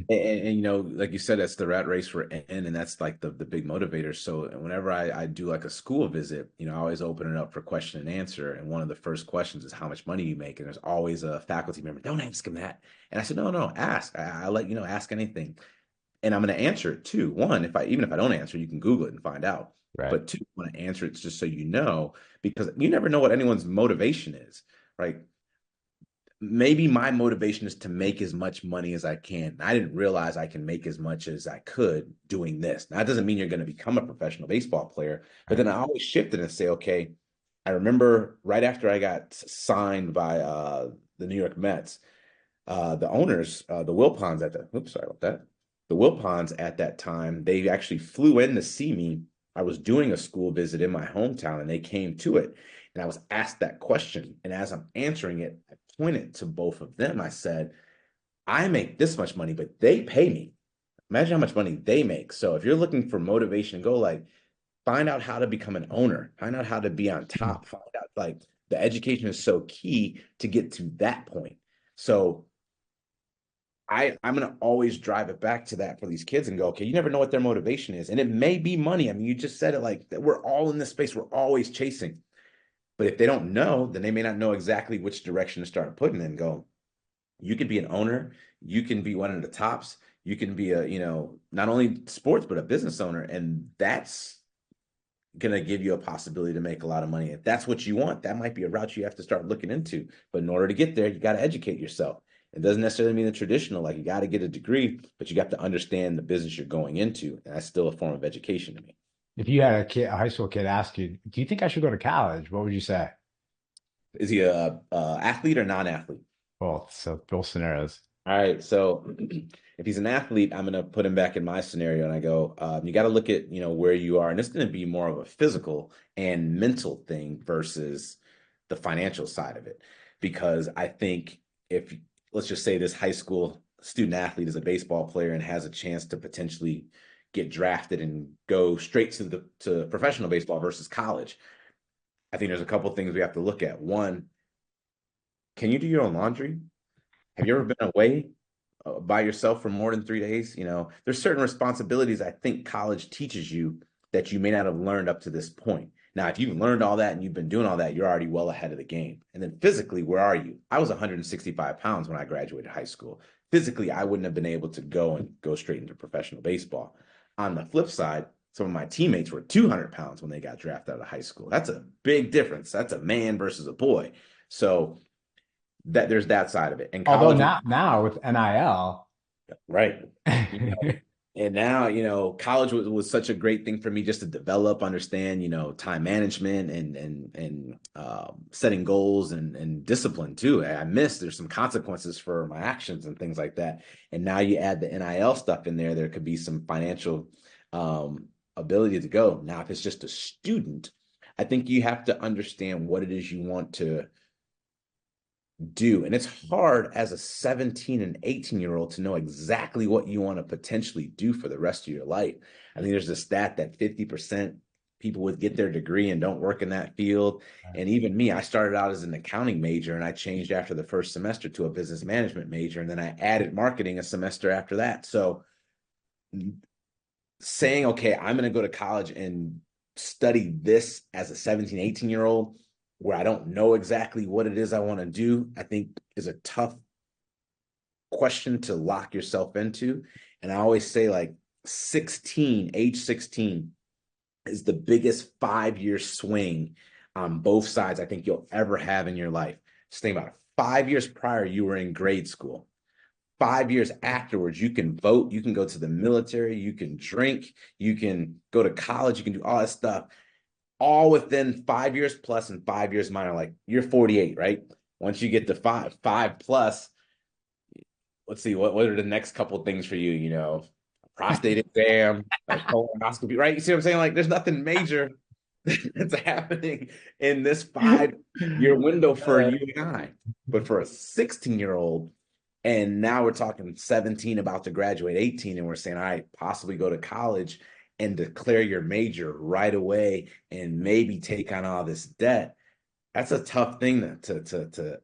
And like you said, that's the rat race we're in, and that's like the big motivator. So whenever I do like a school visit, I always open it up for question and answer. And one of the first questions is how much money you make. And there's always a faculty member, don't ask him that. And I said, no, no, ask. I'll let you know, ask anything. And I'm going to answer it too. One, even if I don't answer, you can Google it and find out. Right. But two, I want to answer it just so you know, because you never know what anyone's motivation is, right? maybe my motivation is to make as much money as I can. I didn't realize I can make as much as I could doing this. Now, that doesn't mean you're going to become a professional baseball player, but Right. then I always shifted and say, okay, I remember right after I got signed by the New York Mets, the owners, the Wilpons at the, oops, sorry about that. The Wilpons at that time, they actually flew in to see me. I was doing a school visit in my hometown and they came to it. And I was asked that question. And as I'm answering it, I pointed to both of them. I said, I make this much money, but they pay me. Imagine how much money they make. So if you're looking for motivation, go like find out how to become an owner, find out how to be on top, find out like the education is so key to get to that point. So I'm gonna always drive it back to that for these kids and go, okay, you never know what their motivation is. And it may be money. I mean, you just said it like that we're all in this space, we're always chasing. But if they don't know, then they may not know exactly which direction to start putting in. Go, you could be an owner, you can be one of the tops, you can be a, not only sports, but a business owner. And that's gonna give you a possibility to make a lot of money. If that's what you want, that might be a route you have to start looking into. But in order to get there, you got to educate yourself. It doesn't necessarily mean the traditional, like you got to get a degree, but you got to understand the business you're going into. And that's still a form of education to me. If you had a kid, a high school kid ask you, do you think I should go to college? What would you say? Is he a athlete or non-athlete? Both. So both scenarios. All right. So if he's an athlete, I'm going to put him back in my scenario and I go, you got to look at, where you are. And it's going to be more of a physical and mental thing versus the financial side of it. Because I think if, let's just say this high school student athlete is a baseball player and has a chance to potentially get drafted and go straight to professional baseball versus college, I think there's a couple things we have to look at. One, can you do your own laundry? Have you ever been away by yourself for more than 3 days? There's certain responsibilities I think college teaches you that you may not have learned up to this point. Now, if you've learned all that and you've been doing all that, you're already well ahead of the game. And then physically, where are you? I was 165 pounds when I graduated high school. Physically, I wouldn't have been able to go straight into professional baseball. On the flip side, some of my teammates were 200 pounds when they got drafted out of high school. That's a big difference. That's a man versus a boy. So that there's that side of it. And Although college, now with NIL, right? You know, and now, college was such a great thing for me just to develop, understand, time management and setting goals and discipline too. I missed there's some consequences for my actions and things like that. And now you add the NIL stuff in there, there could be some financial ability to go. Now, if it's just a student, I think you have to understand what it is you want to do. And it's hard as a 17 and 18-year-old to know exactly what you want to potentially do for the rest of your life. I think there's a stat that 50% people would get their degree and don't work in that field. And even me, I started out as an accounting major and I changed after the first semester to a business management major. And then I added marketing a semester after that. So saying, okay, I'm going to go to college and study this as a 17, 18-year-old where I don't know exactly what it is I want to do, I think is a tough question to lock yourself into. And I always say like age 16 is the biggest 5-year swing on both sides I think you'll ever have in your life. Just think about it. 5 years prior, you were in grade school. 5 years afterwards, you can vote, you can go to the military, you can drink, you can go to college, you can do all that stuff, all within 5 years plus and 5 years minor. Like you're 48, right? Once you get to five plus, let's see, what are the next couple of things for you? Prostate exam, a colonoscopy, right? You see what I'm saying? Like there's nothing major that's happening in this 5-year window for you and I. But for a 16-year-old, and now we're talking 17 about to graduate 18, and we're saying, all right, possibly go to college and declare your major right away and maybe take on all this debt. That's a tough thing to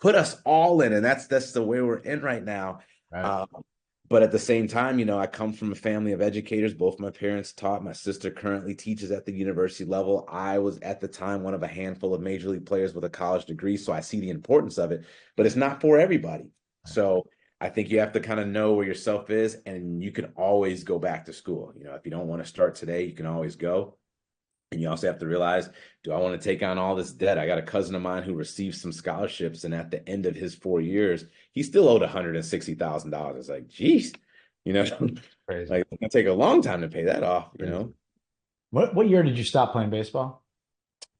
put us all in. And that's the way we're in right now. right? Uh, but at the same time, I come from a family of educators. Both my parents taught. My sister currently teaches at the university level. I was at the time one of a handful of major league players with a college degree. So I see the importance of it, but it's not for everybody. So I think you have to kind of know where yourself is, and you can always go back to school. If you don't want to start today, you can always go. And you also have to realize, do I want to take on all this debt? I got a cousin of mine who received some scholarships, and at the end of his 4 years, he still owed $160,000. It's like, geez, you know, Crazy. like it's gonna take a long time to pay that off, Crazy. What year did you stop playing baseball?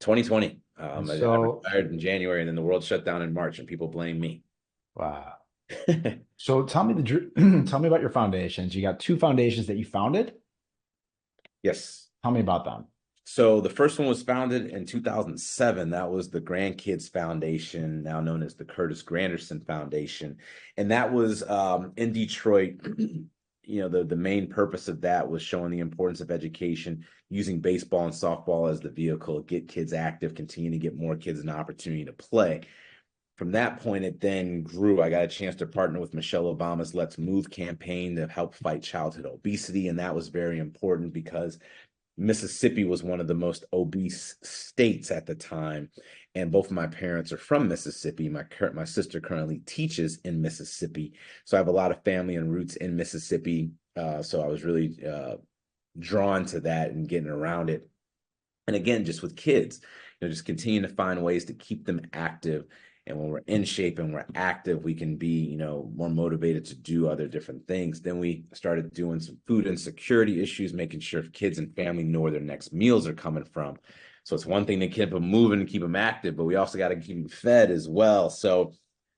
2020. And I so, retired in January, and then the world shut down in March, and people blame me. wow. So tell me tell me about your foundations. You got two foundations that you founded. Yes. Tell me about them. So the first one was founded in 2007. That was the Grandkids Foundation, now known as the Curtis Granderson Foundation. And that was in Detroit. The main purpose of that was showing the importance of education, using baseball and softball as the vehicle, get kids active, continue to get more kids an opportunity to play. From that point, it then grew. I got a chance to partner with Michelle Obama's Let's Move campaign to help fight childhood obesity. And that was very important because Mississippi was one of the most obese states at the time, and both of my parents are from Mississippi. My sister currently teaches in Mississippi, so I have a lot of family and roots in Mississippi. So I was really drawn to that and getting around it. And again, just with kids, just continue to find ways to keep them active. And when we're in shape and we're active, we can be, more motivated to do other different things. Then we started doing some food insecurity issues, making sure kids and family know where their next meals are coming from. So it's one thing to keep them moving and keep them active, but we also got to keep them fed as well. So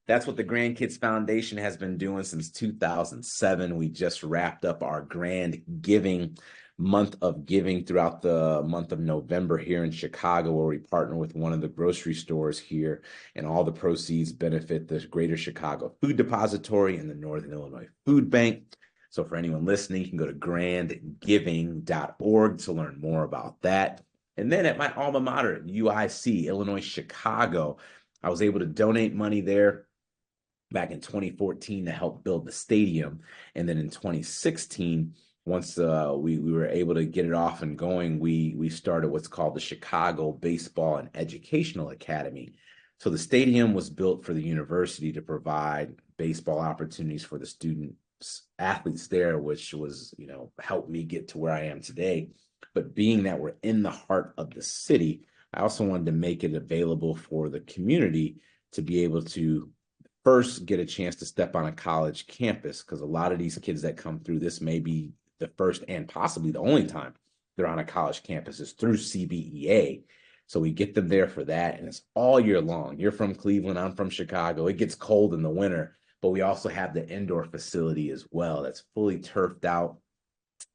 that's what the Grandkids Foundation has been doing since 2007. We just wrapped up our grand giving month of giving throughout the month of November here in Chicago, where we partner with one of the grocery stores here, and all the proceeds benefit the Greater Chicago Food Depository and the Northern Illinois Food Bank. So for anyone listening, you can go to grandgiving.org to learn more about that. And then at my alma mater, UIC, Illinois Chicago, I was able to donate money there back in 2014 to help build the stadium. And then in 2016, once we were able to get it off and going, we started what's called the Chicago Baseball and Educational Academy. So the stadium was built for the university to provide baseball opportunities for the students, athletes there, which was, helped me get to where I am today. But being that we're in the heart of the city, I also wanted to make it available for the community to be able to first get a chance to step on a college campus, because a lot of these kids that come through this may be the first and possibly the only time they're on a college campus is through CBEA. So we get them there for that, and it's all year long. You're from Cleveland, I'm from Chicago. It gets cold in the winter, but we also have the indoor facility as well that's fully turfed out,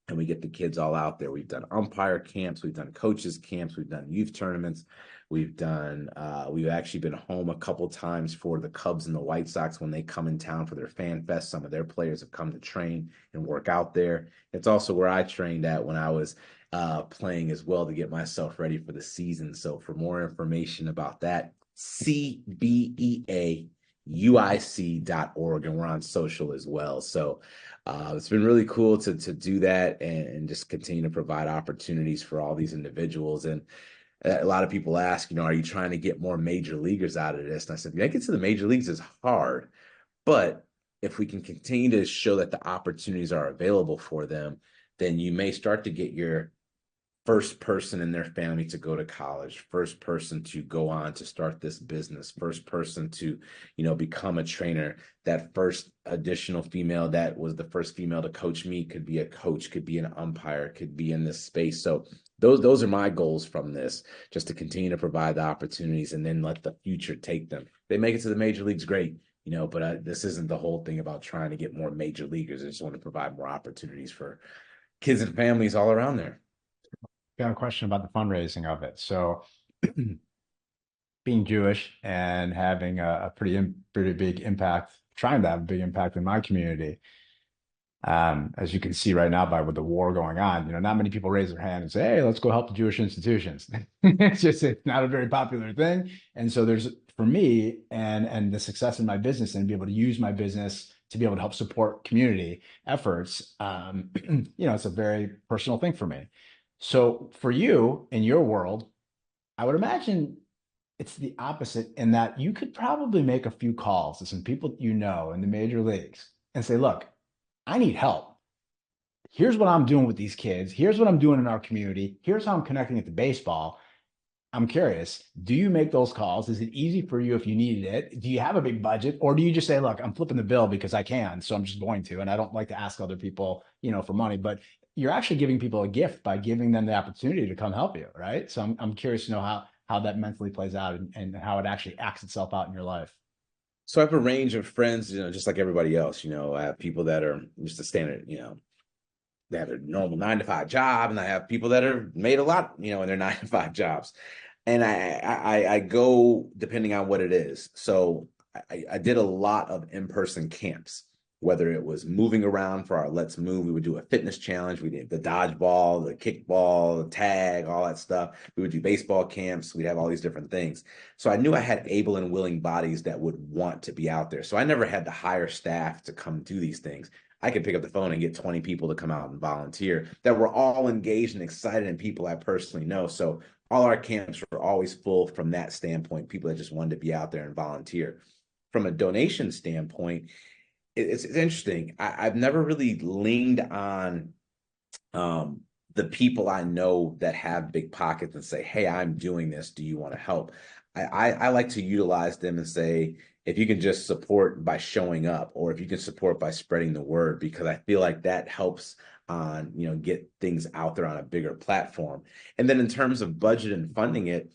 and we get the kids all out there. We've done umpire camps, we've done coaches camps, we've done youth tournaments. We've actually been home a couple times for the Cubs and the White Sox when they come in town for their fan fest. Some of their players have come to train and work out there. It's also where I trained at when I was playing as well, to get myself ready for the season. So for more information about that, cbeauic.org, and we're on social as well. So it's been really cool to do that, and just continue to provide opportunities for all these individuals. And a lot of people ask, are you trying to get more major leaguers out of this? And I said, making it to the major leagues is hard, but if we can continue to show that the opportunities are available for them, then you may start to get your first person in their family to go to college, first person to go on to start this business, first person to, become a trainer. That first additional female that was the first female to coach me could be a coach, could be an umpire, could be in this space. So those are my goals from this, just to continue to provide the opportunities and then let the future take them. If they make it to the major leagues, great, but this isn't the whole thing about trying to get more major leaguers. I just want to provide more opportunities for kids and families all around there. Got a question about the fundraising of it. So, being Jewish and having a pretty big impact, trying to have a big impact in my community. As you can see right now, with the war going on, not many people raise their hand and say, "Hey, let's go help the Jewish institutions." It's not a very popular thing. And so for me and the success in my business, and be able to use my business to be able to help support community efforts, it's a very personal thing for me. So for you in your world, I would imagine it's the opposite, in that you could probably make a few calls to some people in the major leagues and say, "Look, I need help. here's what I'm doing with these kids. Here's what I'm doing in our community. Here's how I'm connecting it to baseball. I'm curious, do you make those calls? Is it easy for you if you needed it? Do you have a big budget? Or do you just say, look, I'm flipping the bill because I can, so I'm just going to, and I don't like to ask other people, for money, but you're actually giving people a gift by giving them the opportunity to come help you, right? So I'm curious to know how that mentally plays out and how it actually acts itself out in your life. So I have a range of friends, just like everybody else. I have people that are just a standard, they have a normal 9 to 5 job, and I have people that are made a lot, in their 9 to 5 jobs. And I go depending on what it is. So I did a lot of in-person camps, whether it was moving around for our Let's Move. We would do a fitness challenge. We did the dodgeball, the kickball, the tag, all that stuff. We would do baseball camps. We'd have all these different things. So I knew I had able and willing bodies that would want to be out there. So I never had to hire staff to come do these things. I could pick up the phone and get 20 people to come out and volunteer that were all engaged and excited and people I personally know. So all our camps were always full from that standpoint, people that just wanted to be out there and volunteer. From a donation standpoint, it's interesting. I've never really leaned on the people I know that have big pockets and say, hey, I'm doing this. Do you want to help? I like to utilize them and say, if you can just support by showing up, or if you can support by spreading the word, because I feel like that helps on, get things out there on a bigger platform. And then in terms of budget and funding it,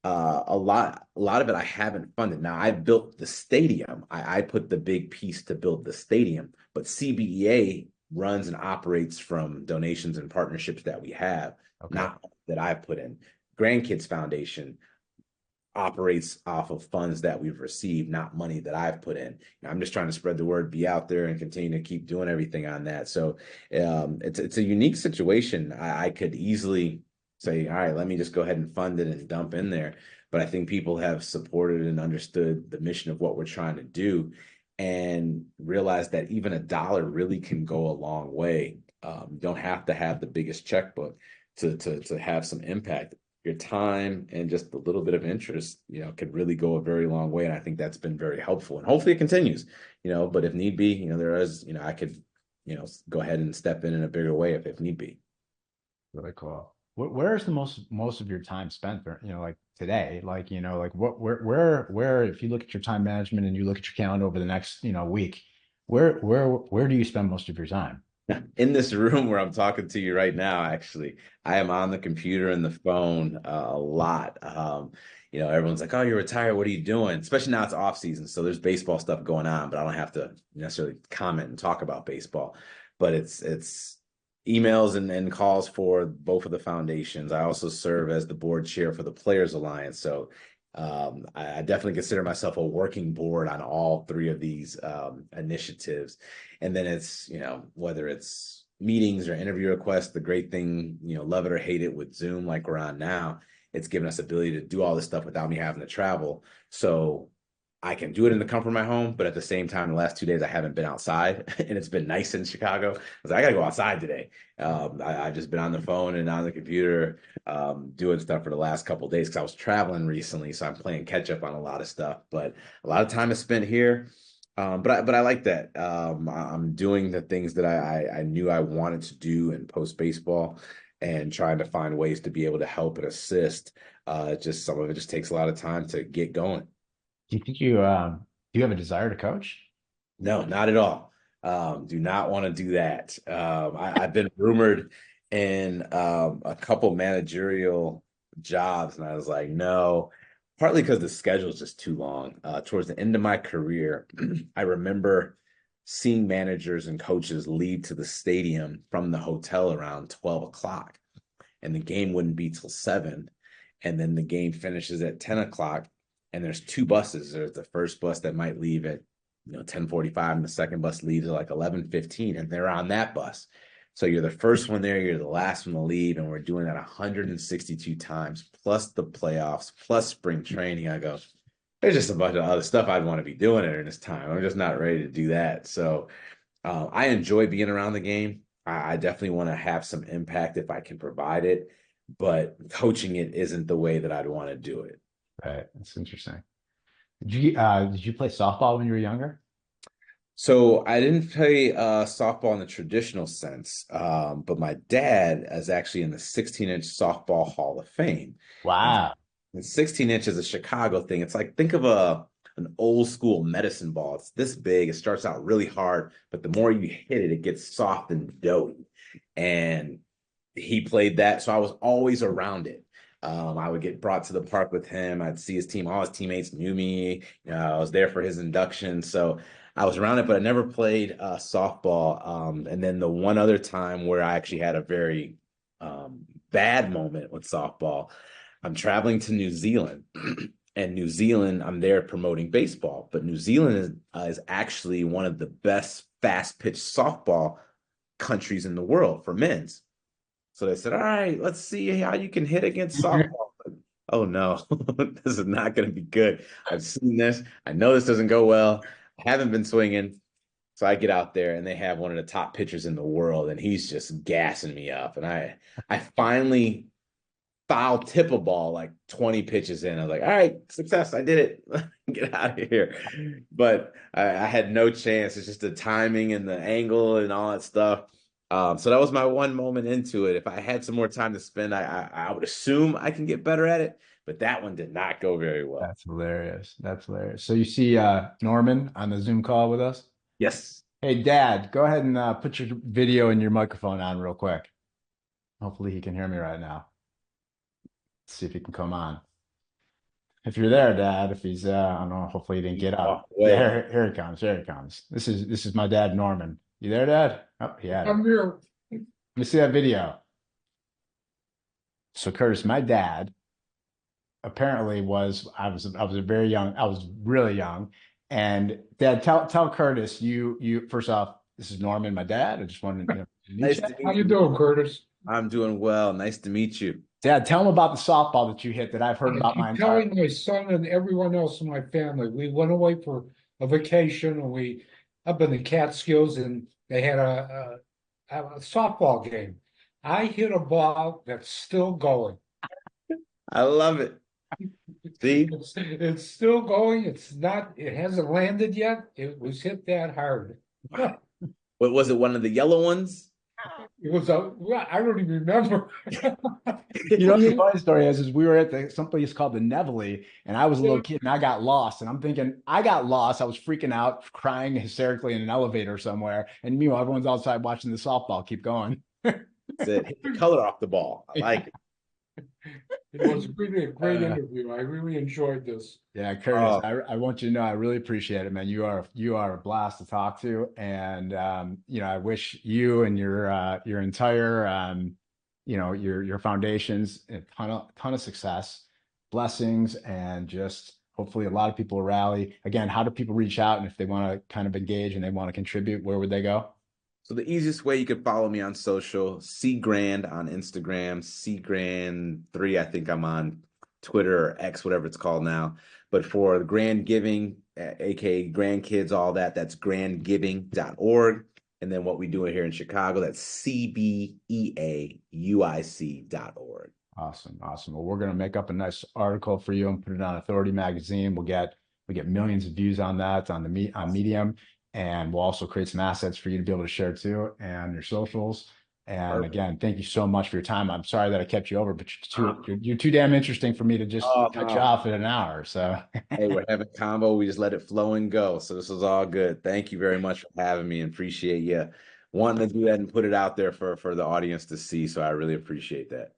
a lot of it I haven't funded. Now I built the stadium. I put the big piece to build the stadium, but CBEA runs and operates from donations and partnerships that we have, Okay. not that I've put in. Grandkids Foundation operates off of funds that we've received, not money that I've put in. I'm just trying to spread the word, be out there, and continue to keep doing everything on that. So it's a unique situation. I could easily say, all right, let me just go ahead and fund it and dump in there. But I think people have supported and understood the mission of what we're trying to do, and realize that even a dollar really can go a long way. You don't have to have the biggest checkbook to have some impact. Your time and just a little bit of interest, could really go a very long way. And I think that's been very helpful. And hopefully it continues, but if need be, there is, I could, go ahead and step in a bigger way if need be. Really cool. Where is the most of your time spent, like today? Like, like where, if you look at your time management and you look at your calendar over the next, week, where do you spend most of your time? In this room where I'm talking to you right now, actually, I am on the computer and the phone a lot. Everyone's like, "Oh, you're retired. What are you doing?" Especially now it's off season, so there's baseball stuff going on, but I don't have to necessarily comment and talk about baseball. But it's emails and calls for both of the foundations. I also serve as the board chair for the Players Alliance, so I definitely consider myself a working board on all three of these initiatives. And then it's, whether it's meetings or interview requests, the great thing, love it or hate it with Zoom, like we're on now, it's given us ability to do all this stuff without me having to travel. So I can do it in the comfort of my home, but at the same time, the last 2 days I haven't been outside, and it's been nice in Chicago. I was like, I gotta go outside today. I've just been on the phone and on the computer, doing stuff for the last couple of days because I was traveling recently, so I'm playing catch up on a lot of stuff. But a lot of time is spent here. But I like that. I'm doing the things that I knew I wanted to do in post baseball, and trying to find ways to be able to help and assist. Just some of it just takes a lot of time to get going. Do you think do you have a desire to coach? No, not at all. Do not want to do that. I've been rumored in a couple managerial jobs, and I was like, no, partly because the schedule is just too long. Towards the end of my career, I remember seeing managers and coaches leave to the stadium from the hotel around 12 o'clock, and the game wouldn't be till 7. And then the game finishes at 10 o'clock, and there's two buses. There's the first bus that might leave at 10:45, and the second bus leaves at like 11:15, and they're on that bus. So you're the first one there, you're the last one to leave, and we're doing that 162 times, plus the playoffs, plus spring training. I go, there's just a bunch of other stuff I'd want to be doing during this time. I'm just not ready to do that. So I enjoy being around the game. I definitely want to have some impact if I can provide it, but coaching it isn't the way that I'd want to do it. Right. That's interesting. Did you play softball when you were younger? So I didn't play softball in the traditional sense, but my dad is actually in the 16-inch softball Hall of Fame. And, Wow. and 16 inch is a Chicago thing. It's like think of an old school medicine ball. It's this big. It starts out really hard, but the more you hit it, it gets soft and doughy. And he played that, so I was always around it. I would get brought to the park with him. I'd see his team. All his teammates knew me. I was there for his induction, so I was around it, but I never played softball. And then the one other time where I actually had a very bad moment with softball, I'm traveling to New Zealand. And New Zealand, I'm there promoting baseball, but New Zealand is actually one of the best fast pitch softball countries in the world for men's. So they said, all right, let's see how you can hit against softball. Oh no, this is not going to be good. I've seen this. I know this doesn't go well. I haven't been swinging. So I get out there and they have one of the top pitchers in the world and he's just gassing me up. And I finally foul tip a ball like 20 pitches in. I was like, all right, success. I did it. Get out of here. But I had no chance. It's just the timing and the angle and all that stuff. So that was my one moment into it. If I had some more time to spend, I would assume I can get better at it. But that one did not go very well. That's hilarious. That's hilarious. So you see Norman on the Zoom call with us? Yes. Hey, Dad, go ahead and put your video and your microphone on real quick. Hopefully he can hear me right now. Let's see if he can come on. If you're there, Dad, if he's I don't know, hopefully he didn't He get up. walked Yeah, away. here he comes. Here he comes. This is my dad, Norman. You there, Dad? Oh, he had it. I'm here. Let me see that video. So Curtis, my dad apparently I was a very young, I was really young. And Dad, tell Curtis, you first off, this is Norman, my dad. I just wanted to meet Nice you. to How meet you you. doing, Curtis? I'm doing well. Nice to meet you. Dad, tell him about the softball that you hit that I've heard I about my keep entire. telling my son and everyone else in my family, we went away for a vacation and we up in the Catskills and they had a softball game. I hit a ball that's still going. I love it. See? It's still going. It hasn't landed yet. It was hit that hard. What was it? One of the yellow ones? Well, I don't even remember. You know, the funny story is we were at some place called the Nevele, and I was a little kid and I got lost. And I'm thinking, I got lost. I was freaking out, crying hysterically in an elevator somewhere. And meanwhile, everyone's outside watching the softball keep going. That's it. Hit the color off the ball. I like it. It was really a great Uh, interview. I really enjoyed this. yeah, Curtis, Oh, I want you to know I really appreciate it, man. You are a blast to talk to, and I wish you and your entire your foundations a ton of success, blessings, and just hopefully a lot of people will rally. Again, how do people reach out, and if they want to kind of engage and they want to contribute, where would they go? so the easiest way you could follow me on social, C Grand on Instagram, C Grand 3, I think I'm on Twitter or X, whatever it's called now. But for the grand giving, aka grandkids, all that, that's grandgiving.org. And then what we do here in Chicago, that's cbeauic.org. Awesome, awesome. Well, we're gonna make up a nice article for you and put it on Authority Magazine. We get millions of views on that on on Medium, and we'll also create some assets for you to be able to share too and your socials. And Perfect. again, thank you so much for your time. I'm sorry that I kept you over, but you're too damn interesting for me to just Oh, cut you no. off in an hour. So Hey, we're having combo. We just let it flow and go. So this is all good. Thank you very much for having me and appreciate you wanting to do that and put it out there for the audience to see. So I really appreciate that.